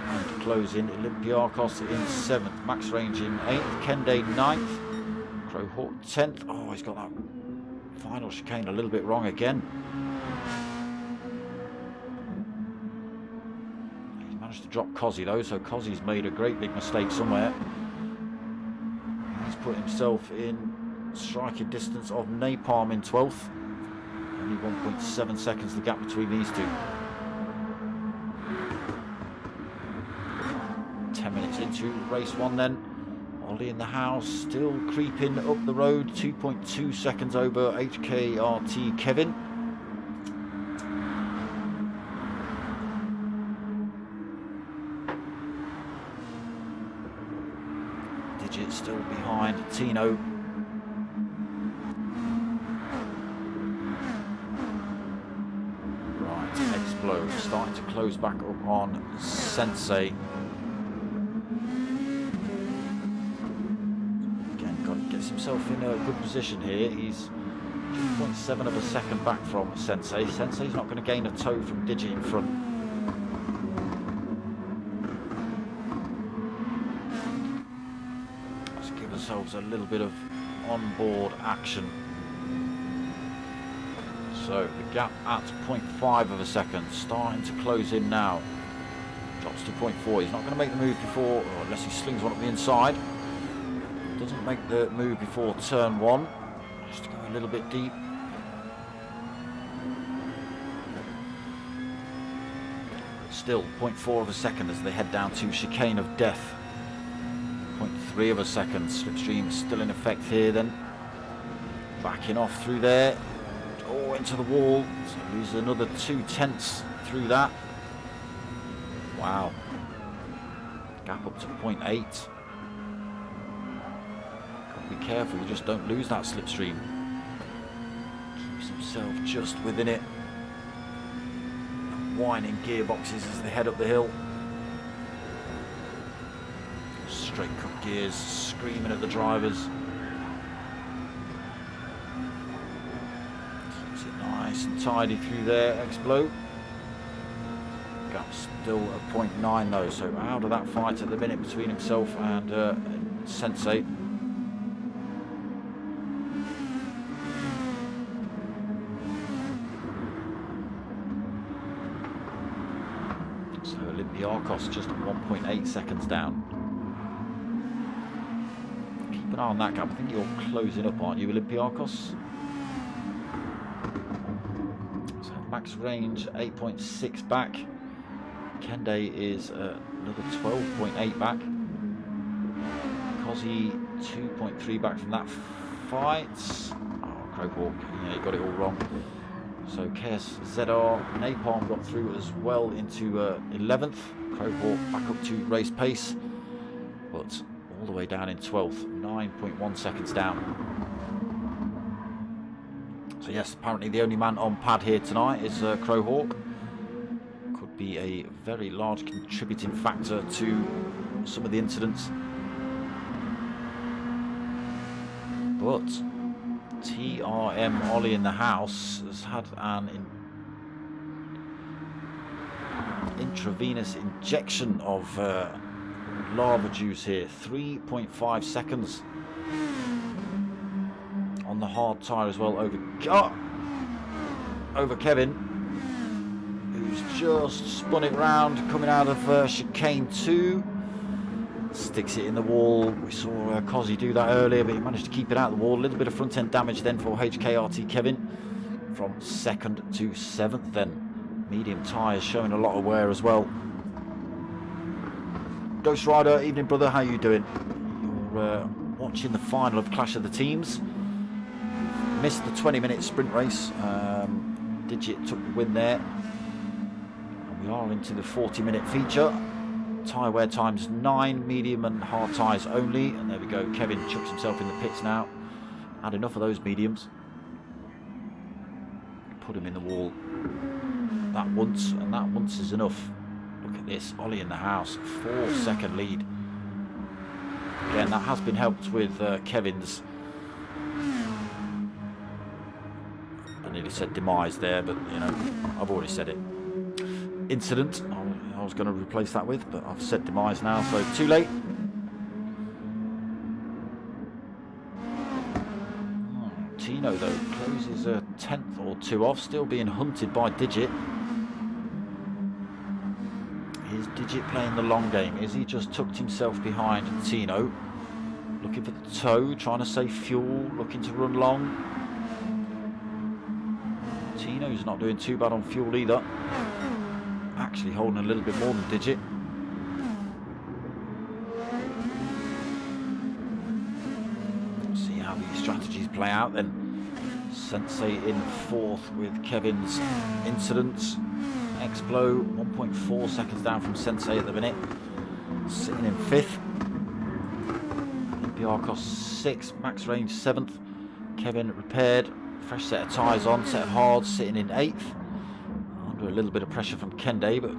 And closing Olympiakos in 7th, Max Range in 8th, Kende 9th, Crowhawk 10th. Oh, he's got that final chicane a little bit wrong again. To drop Cozzy though, so Cozzy's made a great big mistake somewhere. He's put himself in striking distance of Napalm in 12th. Only 1.7 seconds the gap between these two. 10 minutes into race 1 then. Ollie in the house, still creeping up the road, 2.2 seconds over HKRT Kevin. Still behind Tino. Right, Explode starting to close back up on Sensei. Again, gets himself in a good position here. He's 2.7 of a second back from Sensei. Sensei's not going to gain a toe from Digit in front. Ourselves a little bit of on-board action. So the gap at 0.5 of a second, starting to close in now. Drops to 0.4. He's not going to make the move before, or unless he slings one up the inside. Doesn't make the move before turn 1. Has to go a little bit deep. Still 0.4 of a second as they head down to Chicane of Death. 0.3 of a second. Slipstream still in effect here then. Backing off through there. Oh, into the wall. So loses another 0.2 through that. Wow. Gap up to 0.8. Got to be careful, you just don't lose that slipstream. Keeps himself just within it. Whining gearboxes as they head up the hill. Straight cut gears, screaming at the drivers. Keeps it nice and tidy through there, Explo. Gap's still at 0.9 though, so out of that fight at the minute between himself and Sensei. Olympiakos just 1.8 seconds down. Keep an eye on that gap. I think you're closing up, aren't you, Olympiakos? So max range 8.6 back. Kende is another 12.8 back. Kozzy 2.3 back from that fight. Oh, Crowhawk, yeah, he got it all wrong. So KSZR, Napalm got through as well into 11th. Crowhawk back up to race pace, but all the way down in 12th, 9.1 seconds down. So yes, apparently the only man on pad here tonight is Crowhawk. Could be a very large contributing factor to some of the incidents. But TRM Ollie in the house has had an intravenous injection of lava juice here. 3.5 seconds on the hard tyre as well over Kevin, who's just spun it round coming out of chicane 2. Sticks it in the wall. We saw Kozzy do that earlier, but he managed to keep it out of the wall. A little bit of front end damage then for HKRT Kevin from 2nd to 7th then. Medium tyres showing a lot of wear as well. Ghost Rider, evening brother, how you doing? You're watching the final of Clash of the Teams. Missed the 20-minute sprint race. Digit took the win there. And we are into the 40-minute feature. Tyre wear times 9, medium and hard tyres only. And there we go, Kevin chucks himself in the pits now. Had enough of those mediums. Put him in the wall that once, and that once is enough. Look at this, Ollie in the house, 4-second lead. Again, that has been helped with Kevin's, I nearly said demise there, but you know, I've already said it. Incident, I was going to replace that with, but I've said demise now, so too late. Tino though closes a 10th or 2 off, still being hunted by Digit. Is Digit playing the long game? Is he just tucked himself behind Tino? Looking for the toe, trying to save fuel, looking to run long. Tino's not doing too bad on fuel either. Actually holding a little bit more than Digit. See how these strategies play out then. Sensei in 4th with Kevin's incidents. Explo 1.4 seconds down from Sensei at the minute. Sitting in 5th. Olympiakos 6th, max range 7th. Kevin repaired, fresh set of tyres on, set of hards, sitting in 8th. Under a little bit of pressure from Kende, but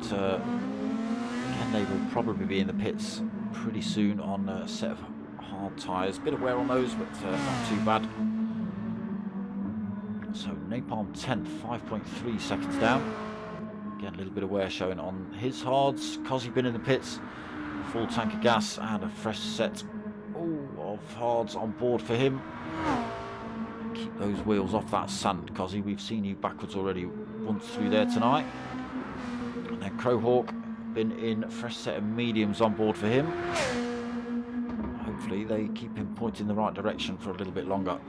Kende will probably be in the pits pretty soon on a set of hard tyres. Bit of wear on those, but not too bad. So Napalm 10th, 5.3 seconds down. Again, a little bit of wear showing on his hards. Kozzy been in the pits, full tank of gas and a fresh set of hards on board for him. Keep those wheels off that sand, Kozzy. We've seen you backwards already once through there tonight. And then Crowhawk been in a fresh set of mediums on board for him. Hopefully they keep him pointing the right direction for a little bit longer.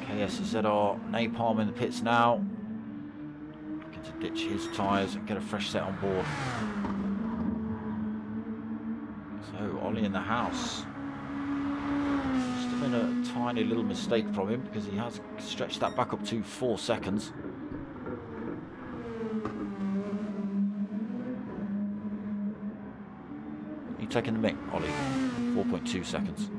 KSZR Napalm in the pits now. Looking to ditch his tyres and get a fresh set on board. So Ollie in the house. Just been a tiny little mistake from him because he has stretched that back up to 4 seconds. You taking the mick, Ollie? 4.2 seconds.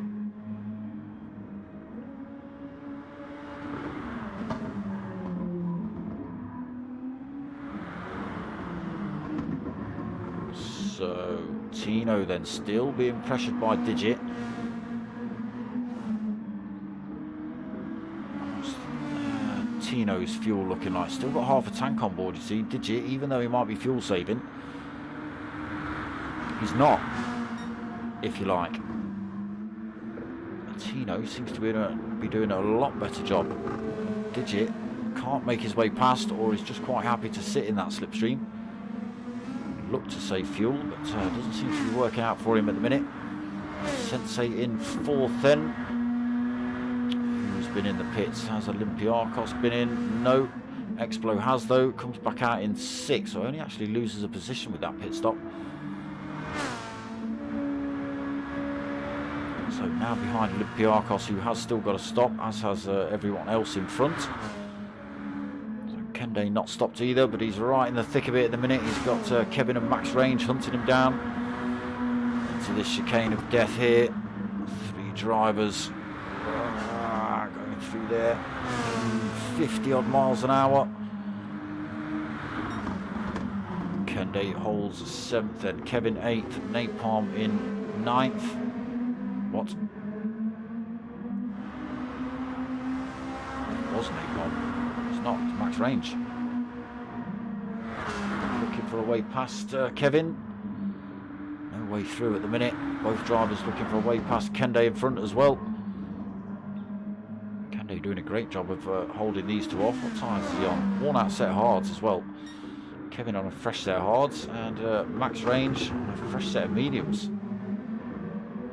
So Tino then still being pressured by Digit. Tino's fuel looking like still got half a tank on board, you see. Digit, even though he might be fuel saving, he's not, if you like. Tino seems to be doing a lot better job. Digit can't make his way past, or is just quite happy to sit in that slipstream. look to save fuel, but doesn't seem to be working out for him at the minute. Sensei in 4th then. Who's been in the pits? Has Olympiakos been in? No. Explo has though. Comes back out in 6th, so only actually loses a position with that pit stop. So now behind Olympiakos, who has still got a stop, as has everyone else in front. So Kende not stopped either, but he's right in the thick of it at the minute. He's got Kevin and Max Range hunting him down into this chicane of death here. 3 drivers going through there, 50 odd miles an hour. Kende holds 7th, then Kevin 8th, Napalm in 9th. What? It was Napalm. It's not. It's Max Range. Looking for a way past Kevin. No way through at the minute. Both drivers looking for a way past Kende in front as well. Kende doing a great job of holding these two off. What tyres is he on? Worn out set of hards as well. Kevin on a fresh set of hards, and Max Range on a fresh set of mediums.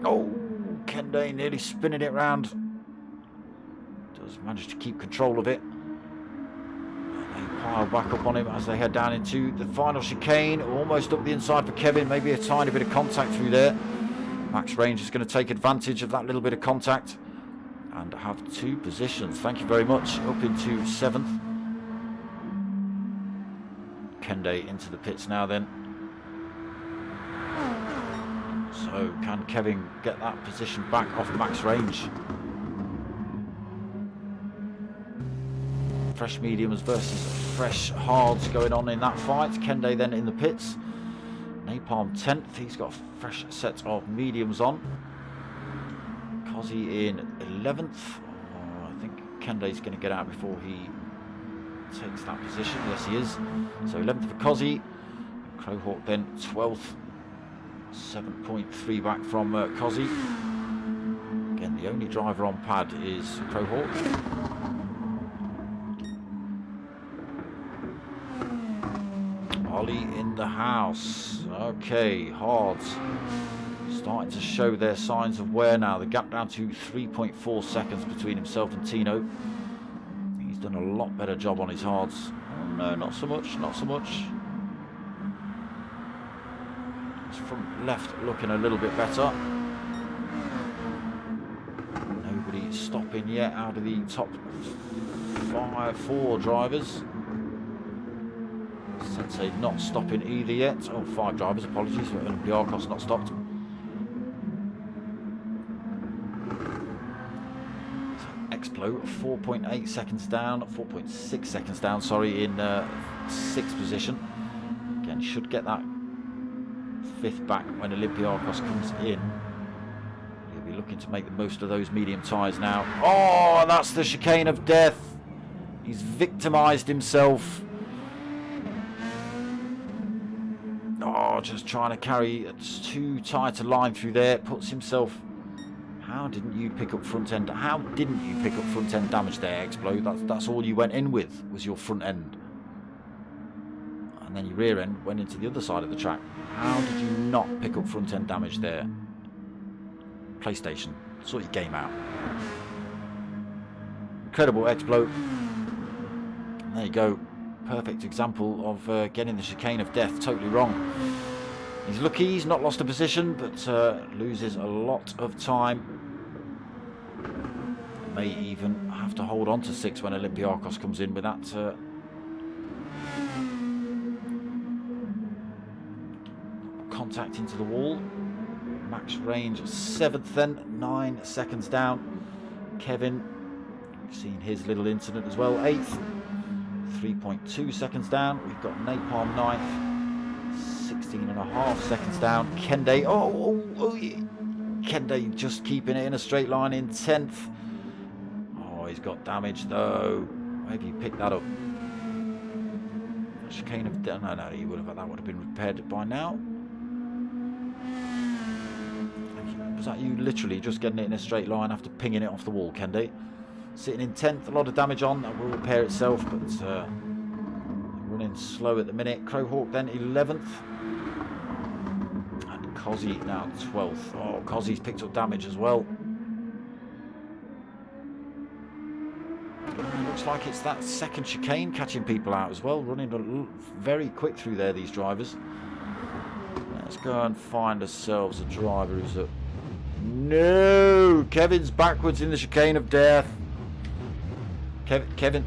Oh! Kende nearly spinning it round. Does manage to keep control of it. They pile back up on him as they head down into the final chicane. Almost up the inside for Kevin. Maybe a tiny bit of contact through there. Max Range is going to take advantage of that little bit of contact and have 2 positions. Thank you very much. Up into 7th. Kende into the pits now then. So can Kevin get that position back off Max Range? Fresh mediums versus fresh hards going on in that fight. Kende then in the pits. Napalm 10th. He's got a fresh set of mediums on. Cozzy in 11th. Oh, I think Kende's going to get out before he takes that position. Yes, he is. So 11th for Cozzy. Crowhawk then 12th. 7.3 back from Cozzy. Again, the only driver on pad is Crowhawk. Ollie in the house. Okay, hards starting to show their signs of wear now. The gap down to 3.4 seconds between himself and Tino. He's done a lot better job on his hards. Oh no, not so much, not so much. From left looking a little bit better. Nobody stopping yet out of the top 4 drivers. Sensei not stopping either yet. Oh, 5 drivers, apologies for Olympiakos not stopped. So Explo 4.8 seconds down, 4.6 seconds down, sorry, in 6th position. Again, should get that 5th back when Olympiakos comes in. He'll be looking to make the most of those medium tyres now. Oh, that's the chicane of death. He's victimised himself. Oh, just trying to carry. It's too tight a line through there. Puts himself. How didn't you pick up front end? How didn't you pick up front end damage there, Explo? That's all you went in with, was your front end. And then your rear end went into the other side of the track. How did you not pick up front end damage there? PlayStation, sort your game out. Incredible Explo. There you go. Perfect example of getting the chicane of death totally wrong. He's lucky he's not lost a position, but loses a lot of time. May even have to hold on to 6 when Olympiakos comes in with that contact into the wall. Max Range 7th then, 9 seconds down. Kevin, we've seen his little incident as well, 8th, 3.2 seconds down. We've got Napalm 9th, 16.5 seconds down. Kende, yeah. Kende just keeping it in a straight line in 10th. Oh, he's got damage though. Maybe you picked that up. Chicane of death. No, he would have. That would have been repaired by now. Was that you literally just getting it in a straight line after pinging it off the wall, Kende? Sitting in 10th, a lot of damage on. That will repair itself, but running slow at the minute. Crowhawk then 11th. Cozzy now 12th. Oh, Cozzy's picked up damage as well. Looks like it's that second chicane catching people out as well. Running very quick through there, these drivers. Let's go and find ourselves a driver who's at... No! Kevin's backwards in the chicane of death. Kevin's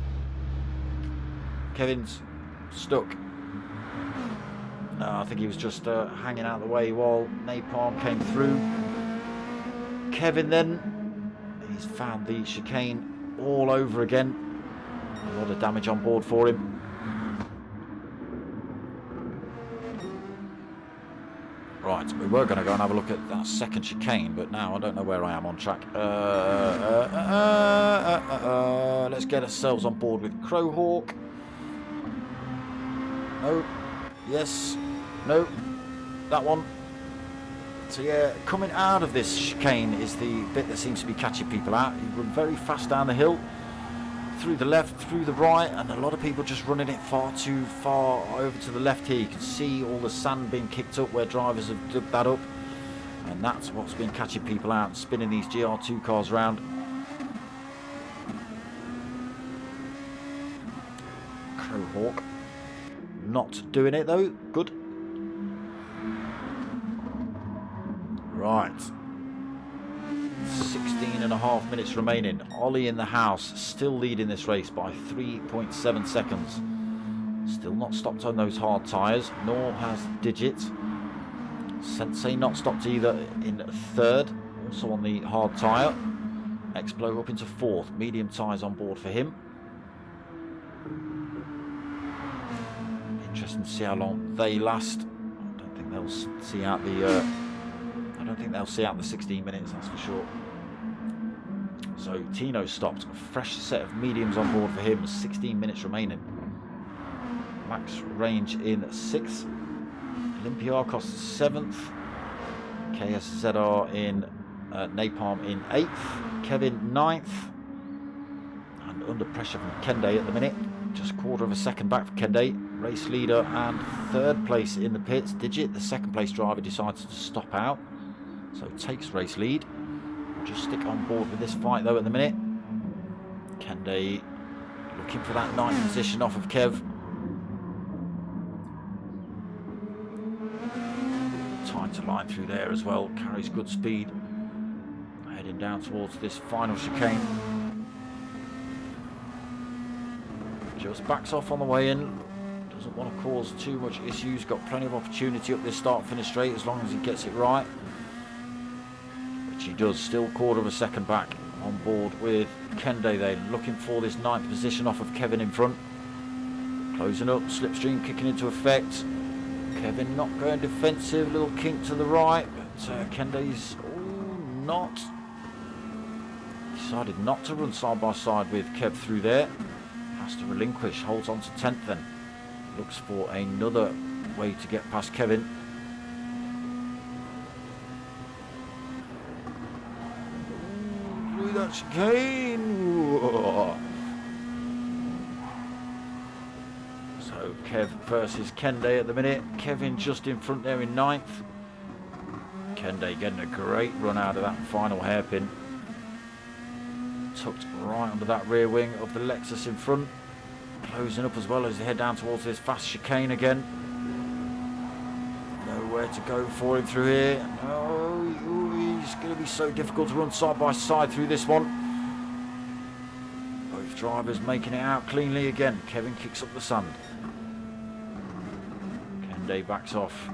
stuck. No, I think he was just hanging out of the way while Napalm came through. Kevin then, he's found the chicane all over again. A lot of damage on board for him. Right, we were going to go and have a look at that second chicane, but now I don't know where I am on track. Let's get ourselves on board with Crowhawk. No. Yes. No. That one. So yeah, coming out of this chicane is the bit that seems to be catching people out. You run very fast down the hill, through the left, through the right, and a lot of people just running it far too far over to the left here. You can see all the sand being kicked up where drivers have dug that up, and that's what's been catching people out and spinning these GR2 cars round. Crowhawk not doing it though. Good. Right. 16.5 minutes remaining. Ollie in the house, still leading this race by 3.7 seconds. Still not stopped on those hard tyres, nor has Digit. Sensei not stopped either in third, also on the hard tyre. Explo up into fourth, medium tyres on board for him. Interesting to see how long they last. I don't think they'll see out the. I don't think they'll see out the 16 minutes, that's for sure. So Tino stopped. A fresh set of mediums on board for him. 16 minutes remaining. Max Range in 6th. Olympiakos 7th. KSZR in Napalm in 8th. Kevin 9th. And under pressure from Kende at the minute. Just quarter of a second back for Kende. Race leader and third place in the pits. Digit, the second place driver, decides to stop out. So takes race lead. Just stick on board with this fight though at the minute. Kende looking for that 9th position off of Kev. Tight to line through there as well. Carries good speed. Heading down towards this final chicane. Just backs off on the way in. Doesn't want to cause too much issues. Got plenty of opportunity up this start finish straight as long as he gets it right. Which he does. Still quarter of a second back on board with Kende then. Looking for this 9th position off of Kevin in front. Closing up. Slipstream kicking into effect. Kevin not going defensive. Little kink to the right. But Kende's not. Decided not to run side by side with Kev through there. Has to relinquish. Holds on to 10th then. Looks for another way to get past Kevin. Through that chicane. So Kev versus Kende at the minute. Kevin just in front there in 9th. Kende getting a great run out of that final hairpin. Tucked right under that rear wing of the Lexus in front. Closing up as well as they head down towards this fast chicane again. Nowhere to go for him through here. No, he's going to be so difficult to run side by side through this one. Both drivers making it out cleanly again. Kevin kicks up the sand. Kende backs off.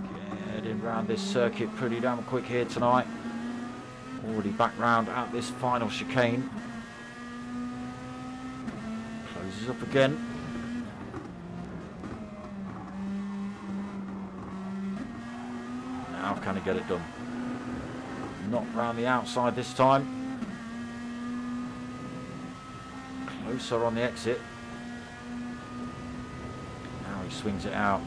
Heading round this circuit pretty damn quick here tonight. Already back round at this final chicane. Closes up again. Now can he get it done? Not round the outside this time. Closer on the exit. Now he swings it out.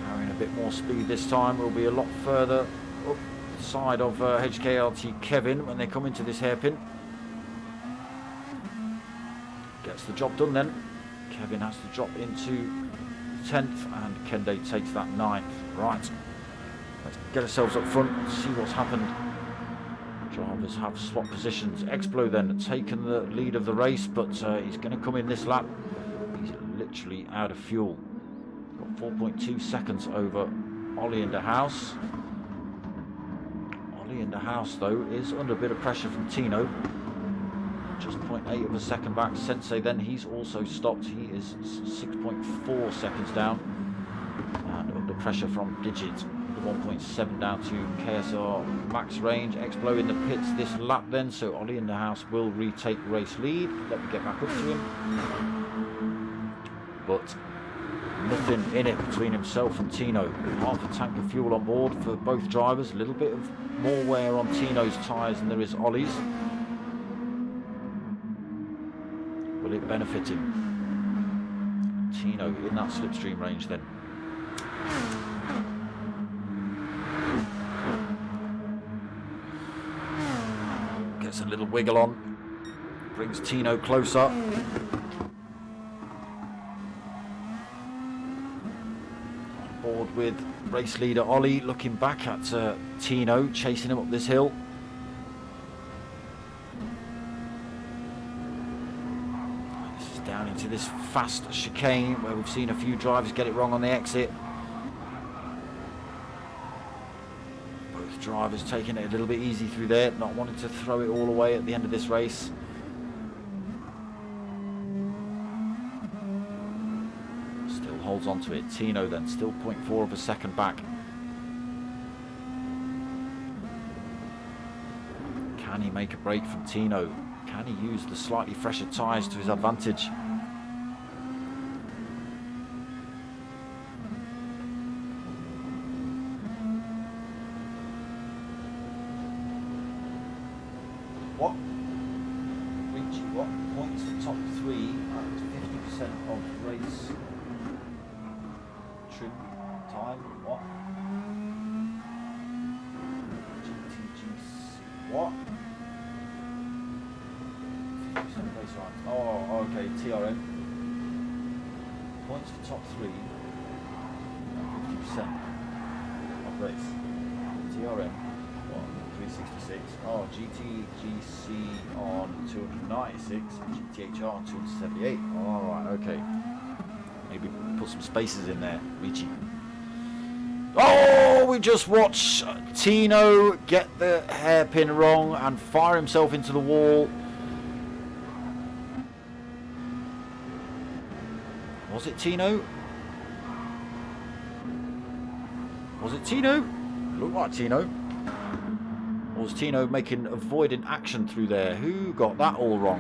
Carrying a bit more speed this time. Will be a lot further up the side of HKLT Kevin when they come into this hairpin. Gets the job done then. Kevin has to drop into 10th and Kende takes that 9th. Right. Let's get ourselves up front and see what's happened. Drivers have swapped positions. Explo then taken the lead of the race, but he's going to come in this lap. He's literally out of fuel. Got 4.2 seconds over Ollie in the house. Ollie in the house, though, is under a bit of pressure from Tino. Just 0.8 of a second back. Sensei then, he's also stopped. He is 6.4 seconds down. And under pressure from Digit. 1.7 down to KSR max range. Explo in the pits this lap then, so Ollie in the house will retake race lead. Let me get back up to him. But nothing in it between himself and Tino. Half a tank of fuel on board for both drivers. A little bit of more wear on Tino's tyres than there is Ollie's. Will it benefit him? Tino in that slipstream range then. Gets a little wiggle on, brings Tino closer. On board with race leader Ollie, looking back at Tino, chasing him up this hill. This is down into this fast chicane where we've seen a few drivers get it wrong on the exit. Drivers taking it a little bit easy through there, not wanting to throw it all away at the end of this race. Still holds on to it. Tino then, still 0.4 of a second back. Can he make a break from Tino? Can he use the slightly fresher tyres to his advantage? What? Richie, what points the top three at 50% of race trim time? What? GTGC. What? 50% of race time. Oh, okay. TRM. Points for top three at 50% of race. TRM. 366. Oh, GTGC on 296 and GTHR on 278. Alright, okay. Maybe put some spaces in there, Richie. Oh, we just watched Tino get the hairpin wrong and fire himself into the wall. Was it Tino? Was it Tino? Looked like Tino. Or was Tino making avoidant action through there? Who got that all wrong?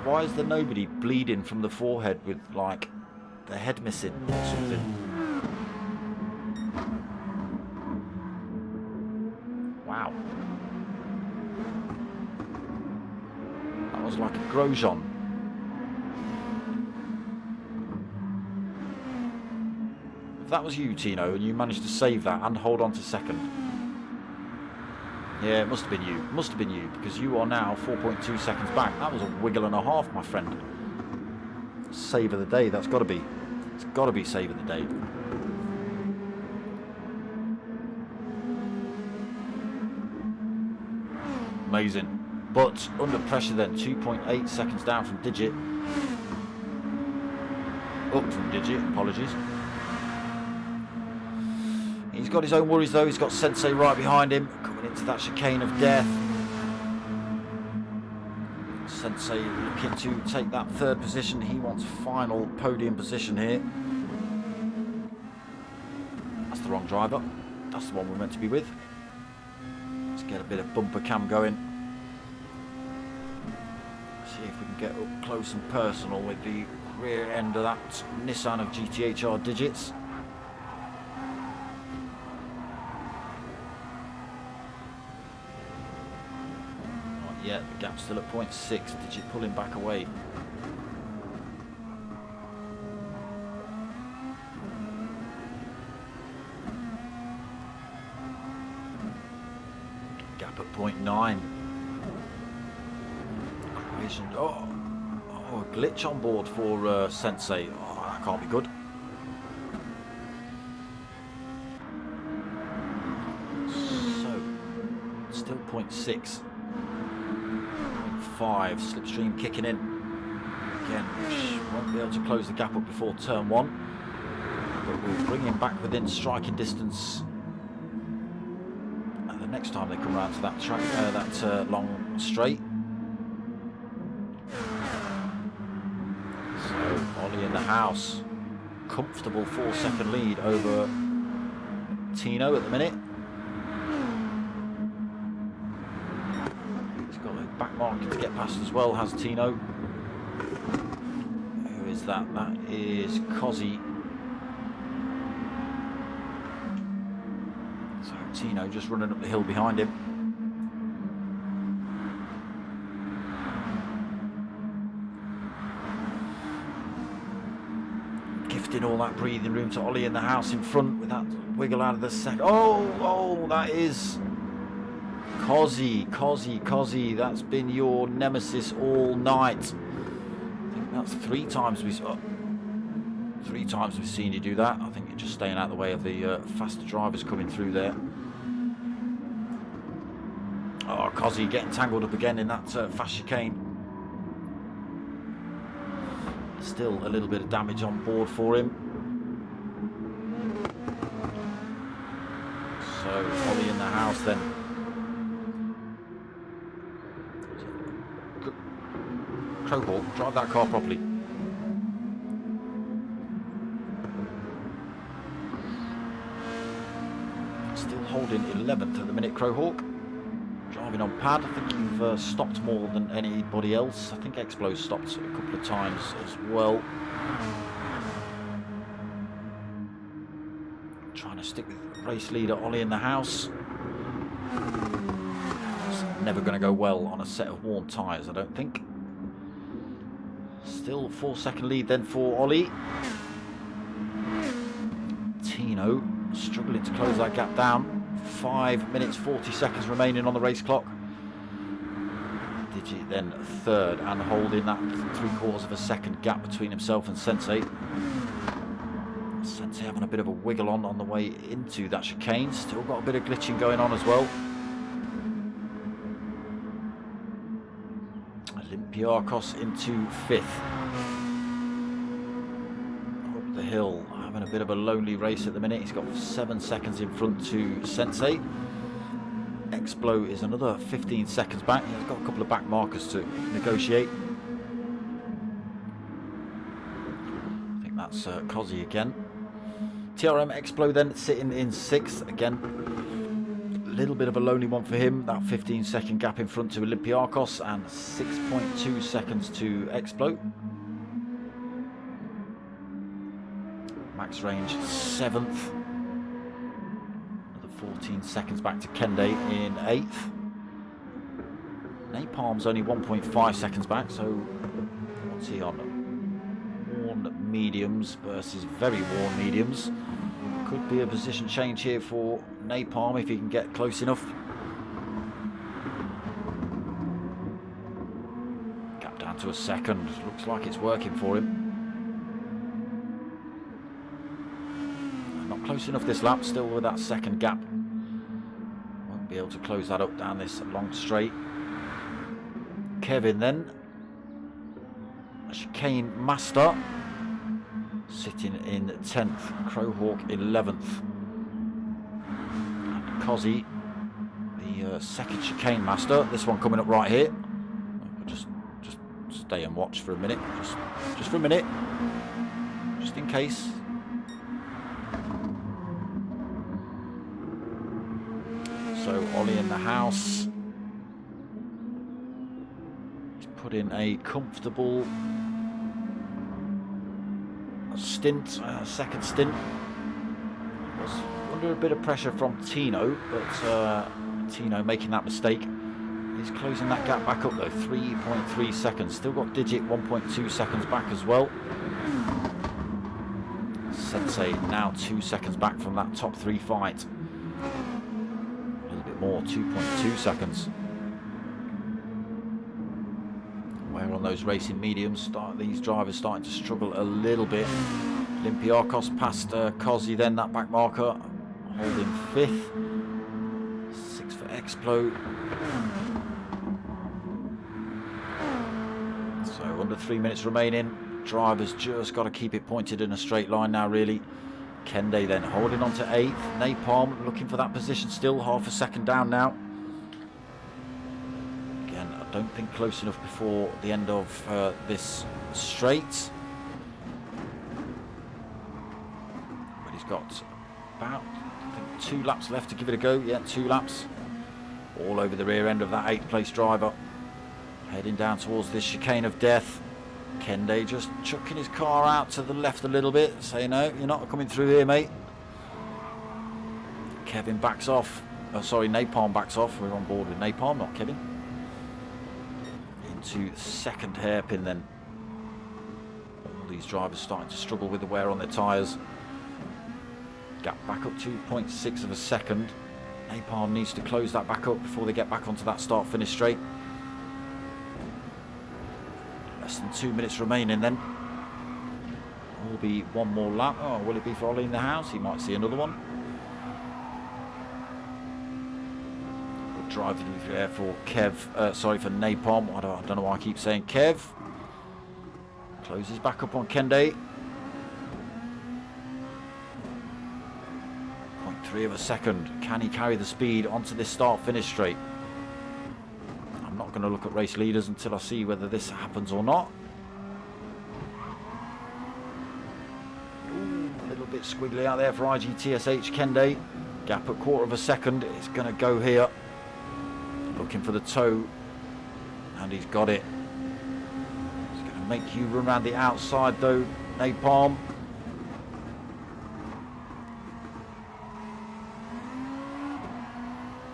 Why is there nobody bleeding from the forehead with, like, the head missing or something? Wow. That was like a Grosjean. If that was you, Tino, and you managed to save that and hold on to second. Yeah, it must have been you. Must have been you, because you are now 4.2 seconds back. That was a wiggle and a half, my friend. Save of the day, that's got to be. It's got to be save of the day. Amazing. But under pressure then, 2.8 seconds down from Digit. Up from Digit, apologies. He's got his own worries though. He's got Sensei right behind him, coming into that chicane of death. Sensei looking to take that third position. He wants final podium position here. That's the wrong driver. That's the one we're meant to be with. Let's get a bit of bumper cam going. See if we can get up close and personal with the rear end of that Nissan of GTHR Digits. Yeah, the gap's still at 0.6. Digit pulling back away. Gap at 0.9. Oh, a glitch on board for Sensei. Oh, that can't be good. So, still 0.6. 0.5, slipstream kicking in. Again, won't be able to close the gap up before turn 1. But we'll bring him back within striking distance. And the next time they come around to that track, that long straight. So, Ollie in the house. Comfortable 4-second lead over Tino at the minute. He's got a back marker to get past as well, has Tino. Who is that? That is Cozzy. So Tino just running up the hill behind him. Gifting all that breathing room to Ollie in the house in front with that wiggle out of the second. Oh, that is Cozzy. That's been your nemesis all night. I think that's 3 times we've seen you do that. I think you're just staying out of the way of the faster drivers coming through there. Oh, Cozzy getting tangled up again in that fast chicane. Still a little bit of damage on board for him. So Ollie in the house then. Crowhawk, drive that car properly. Still holding 11th at the minute, Crowhawk. Driving on pad. I think you've stopped more than anybody else. I think Explo stopped a couple of times as well. Trying to stick with race leader Ollie in the house. It's never going to go well on a set of worn tyres, I don't think. Still 4-second lead then for Ollie. Tino struggling to close that gap down. 5 minutes 40 seconds remaining on the race clock. Digit then third and holding that 3/4 of a second gap between himself and Sensei. Sensei having a bit of a wiggle on the way into that chicane. Still got a bit of glitching going on as well. Olympiakos into 5th. Up the hill, having a bit of a lonely race at the minute. He's got 7 seconds in front to Sensei. Explo is another 15 seconds back. He's got a couple of back markers to negotiate. I think that's Cozzy again. TRM Explo then sitting in 6th again. A little bit of a lonely one for him. That 15-second gap in front to Olympiakos and 6.2 seconds to Explo. Max range 7th. Another 14 seconds back to Kende in 8th. Napalm's only 1.5 seconds back, so what's he on? Worn mediums versus very worn mediums. Could be a position change here for Napalm if he can get close enough. Gap down to a second. Looks like it's working for him. Not close enough this lap, still with that second gap. Won't be able to close that up down this long straight. Kevin then. Chicane Master. Sitting in 10th. Crowhawk 11th. And Cozzy, the second chicane master. This one coming up right here. Just stay and watch for a minute. Just for a minute. Just in case. So Ollie in the house. He's put in a comfortable stint, second stint. Was under a bit of pressure from Tino, but Tino making that mistake. He's closing that gap back up though, 3.3 seconds. Still got Digit 1.2 seconds back as well. Sensei now 2 seconds back from that top 3 fight. A little bit more, 2.2 seconds. Where on those racing mediums, these drivers starting to struggle a little bit. Olympiakos past Kosi then, that back marker, holding 5th. 6 for Explo. So under 3 minutes remaining. Drivers just got to keep it pointed in a straight line now, really. Kende then holding on to 8th. Napalm looking for that position still, half a second down now. Again, I don't think close enough before the end of this straight. But he's got about, I think, 2 laps left to give it a go. Yeah, 2 laps. All over the rear end of that 8th place driver. Heading down towards this chicane of death. Kende just chucking his car out to the left a little bit, saying, no, you're not coming through here, mate. Kevin backs off. Sorry, Napalm backs off. We're on board with Napalm, not Kevin. Into the second hairpin then. All these drivers starting to struggle with the wear on their tyres. Gap back up to 0.6 of a second. Napalm needs to close that back up before they get back onto that start-finish straight. Less than 2 minutes remaining then. Will be one more lap. Oh, will it be for Ollie in the house? He might see another one. Good drive there for Kev. Sorry, for Napalm. I don't know why I keep saying Kev. Closes back up on Kende. 0.3 of a second. Can he carry the speed onto this start-finish straight? I'm not going to look at race leaders until I see whether this happens or not. Ooh, a little bit squiggly out there for IGTSH Kende. Gap at 1/4 of a second. It's going to go here. Looking for the toe. And he's got it. He's going to make you run around the outside though, Napalm.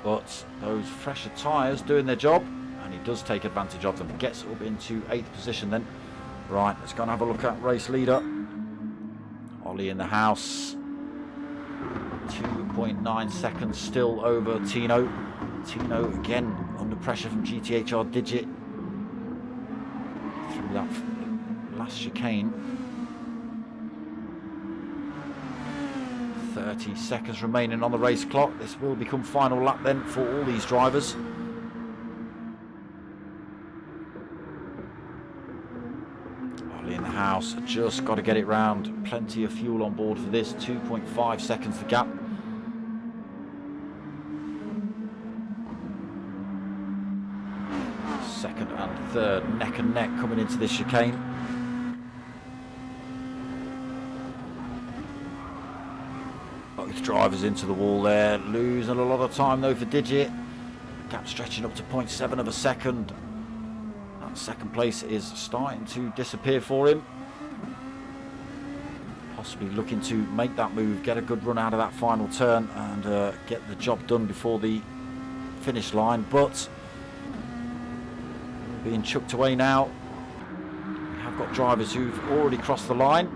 But those fresher tyres doing their job. And he does take advantage of them. Gets up into 8th position then. Right, let's go and have a look at race leader. Ollie in the house. 2.9 seconds still over Tino. Tino again under pressure from GTHR Digit. Through that last chicane. 30 seconds remaining on the race clock. This will become final lap then for all these drivers. In the house, just got to get it round. Plenty of fuel on board for this. 2.5 seconds the gap. Second and third neck and neck coming into this chicane. Both drivers into the wall there. Losing a lot of time though for Digit. Gap stretching up to 0.7 of a second. Second place is starting to disappear for him. Possibly looking to make that move, get a good run out of that final turn and get the job done before the finish line, but being chucked away now. We have got drivers who've already crossed the line.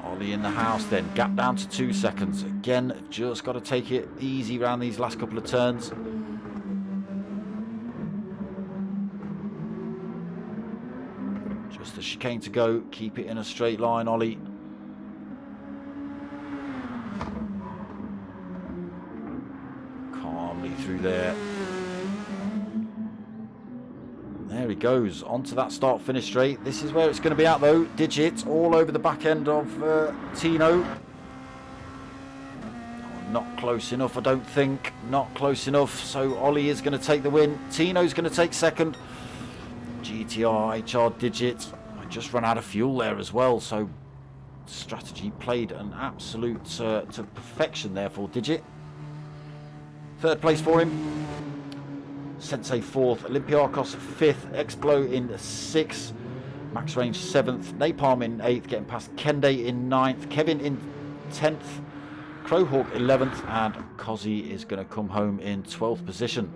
Ollie in the house then, gap down to 2 seconds. Again, just got to take it easy around these last couple of turns. Just the chicane to go. Keep it in a straight line, Ollie. Calmly through there. And there he goes. Onto that start-finish straight. This is where it's going to be at, though. Digit all over the back end of Tino. Oh, not close enough, I don't think. Not close enough. So Ollie is going to take the win. Tino's going to take second. GTR, HR Digit. I just run out of fuel there as well, so strategy played an absolute to perfection there for Digit. Third place for him. Sensei 4th, Olympiakos 5th, Explo in 6th, Max Range 7th, Napalm in 8th, getting past Kende in 9th, Kevin in 10th, Crowhawk 11th, and Kosi is going to come home in 12th position.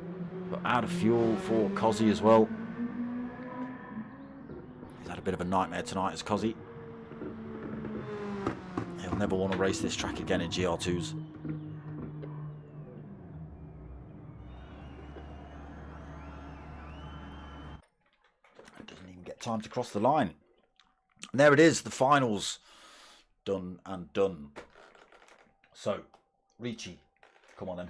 But out of fuel for Kosi as well. He's had a bit of a nightmare tonight as Kosi. He'll never want to race this track again in GR2s. Doesn't even get time to cross the line. And there it is, the finals. Done and done. So, Ricci, come on then.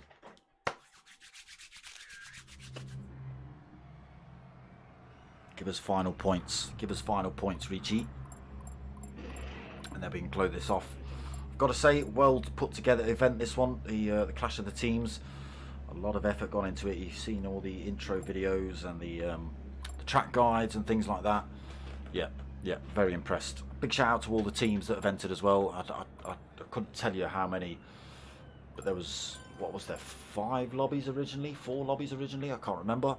Give us final points. Give us final points, Ricci. And then we can close this off. I've got to say, well put together event, this one. The Clash of the Teams. A lot of effort gone into it. You've seen all the intro videos and the track guides and things like that. Yeah, very impressed. Big shout out to all the teams that have entered as well. I couldn't tell you how many, but there was, what was there, 5 lobbies originally? 4 lobbies originally? I can't remember.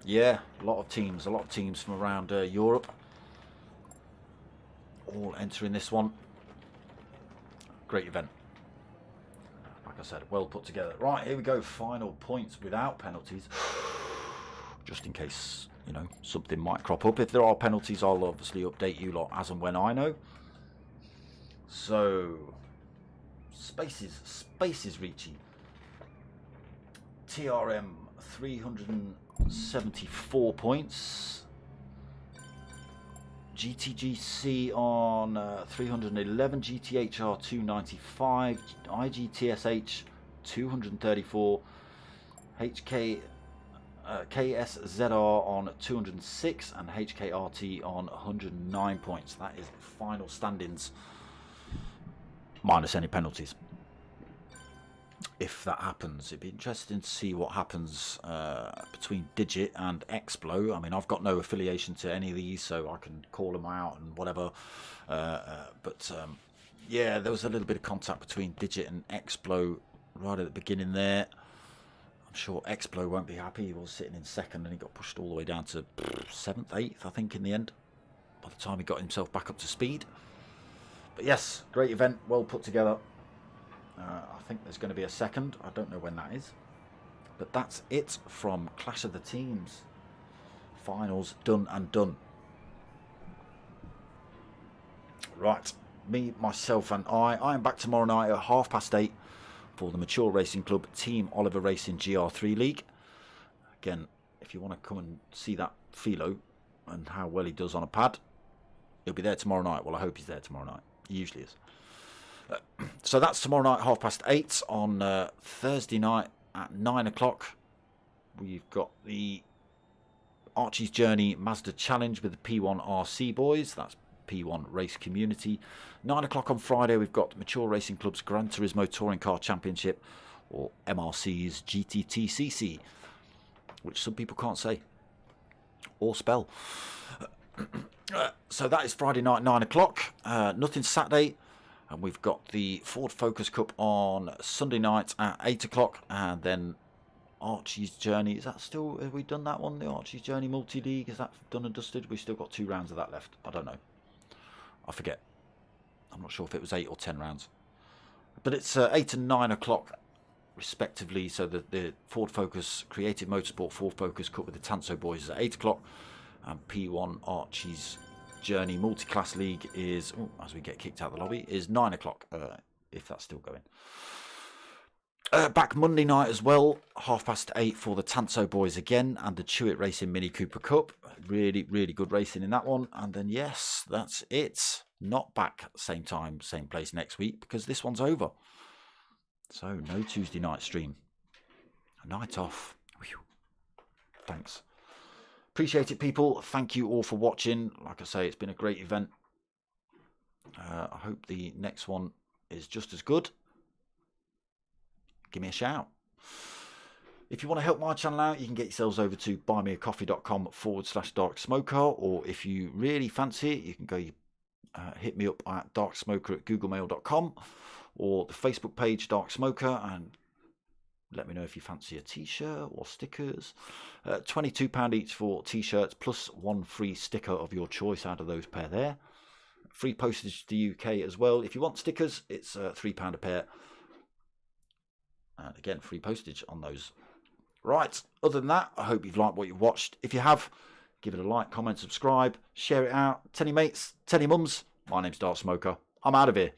Yeah, a lot of teams from around Europe all entering this one. Great event. Like I said, well put together. Right, here we go. Final points without penalties. Just in case, you know, something might crop up. If there are penalties, I'll obviously update you lot as and when I know. So, spaces Ricci. TRM 374 points. GTGC on 311, GTHR 295, IGTSH 234, HK KSZR on 206, and HKRT on 109 points. That is the final standings, minus any penalties. If that happens, it'd be interesting to see what happens between Digit and Explo. I mean, I've got no affiliation to any of these, so I can call them out and whatever. Yeah, there was a little bit of contact between Digit and Explo right at the beginning there. I'm sure Explo won't be happy. He was sitting in second and he got pushed all the way down to 7th, 8th, I think, in the end, by the time he got himself back up to speed. But yes, great event, well put together. I think there's going to be a second. I don't know when that is. But that's it from Clash of the Teams. Finals done and done. Right. Me, myself and I am back tomorrow night at 8:30 for the Mature Racing Club Team Oliver Racing GR3 League. Again, if you want to come and see that Philo and how well he does on a pad, he'll be there tomorrow night. Well, I hope he's there tomorrow night. He usually is. So that's tomorrow night, 8:30. On Thursday night at 9 o'clock, we've got the Archie's Journey Mazda Challenge with the P1 RC boys. That's P1 Race Community. 9 o'clock on Friday, we've got Mature Racing Club's Gran Turismo Touring Car Championship, or MRC's GTTCC, which some people can't say or spell. So that is Friday night, 9 o'clock. Nothing Saturday. And we've got the Ford Focus Cup on Sunday night at 8 o'clock. And then Archie's Journey. Is that still, have we done that one? The Archie's Journey Multi-League. Is that done and dusted? We've still got 2 rounds of that left. I don't know. I forget. I'm not sure if it was 8 or 10 rounds. But it's 8 and 9 o'clock respectively. So the Ford Focus Creative Motorsport Ford Focus Cup with the Tanso boys is at 8 o'clock. And P1 Archie's Journey Multi-Class League is, as we get kicked out of the lobby, is 9 o'clock, if that's still going. Back Monday night as well, 8:30 for the Tanso boys again, and the Chewit Racing Mini Cooper Cup. Really, really good racing in that one. And then, yes, that's it. Not back same time, same place next week, because this one's over. So, no Tuesday night stream. A night off. Whew. Thanks. Appreciate it, people. Thank you all for watching. Like I say, it's been a great event. I hope the next one is just as good. Give me a shout. If you want to help my channel out, you can get yourselves over to buymeacoffee.com/darksmoker, or if you really fancy it, you can go hit me up at darksmoker@googlemail.com, or the Facebook page Dark Smoker, and let me know if you fancy a t-shirt or stickers. £22 each for t-shirts, plus 1 free sticker of your choice out of those pair there. Free postage to the UK as well. If you want stickers, it's £3 a pair. And again, free postage on those. Right, other than that, I hope you've liked what you've watched. If you have, give it a like, comment, subscribe, share it out. Tell your mates, tell your mums. My name's Dark Smoker. I'm out of here.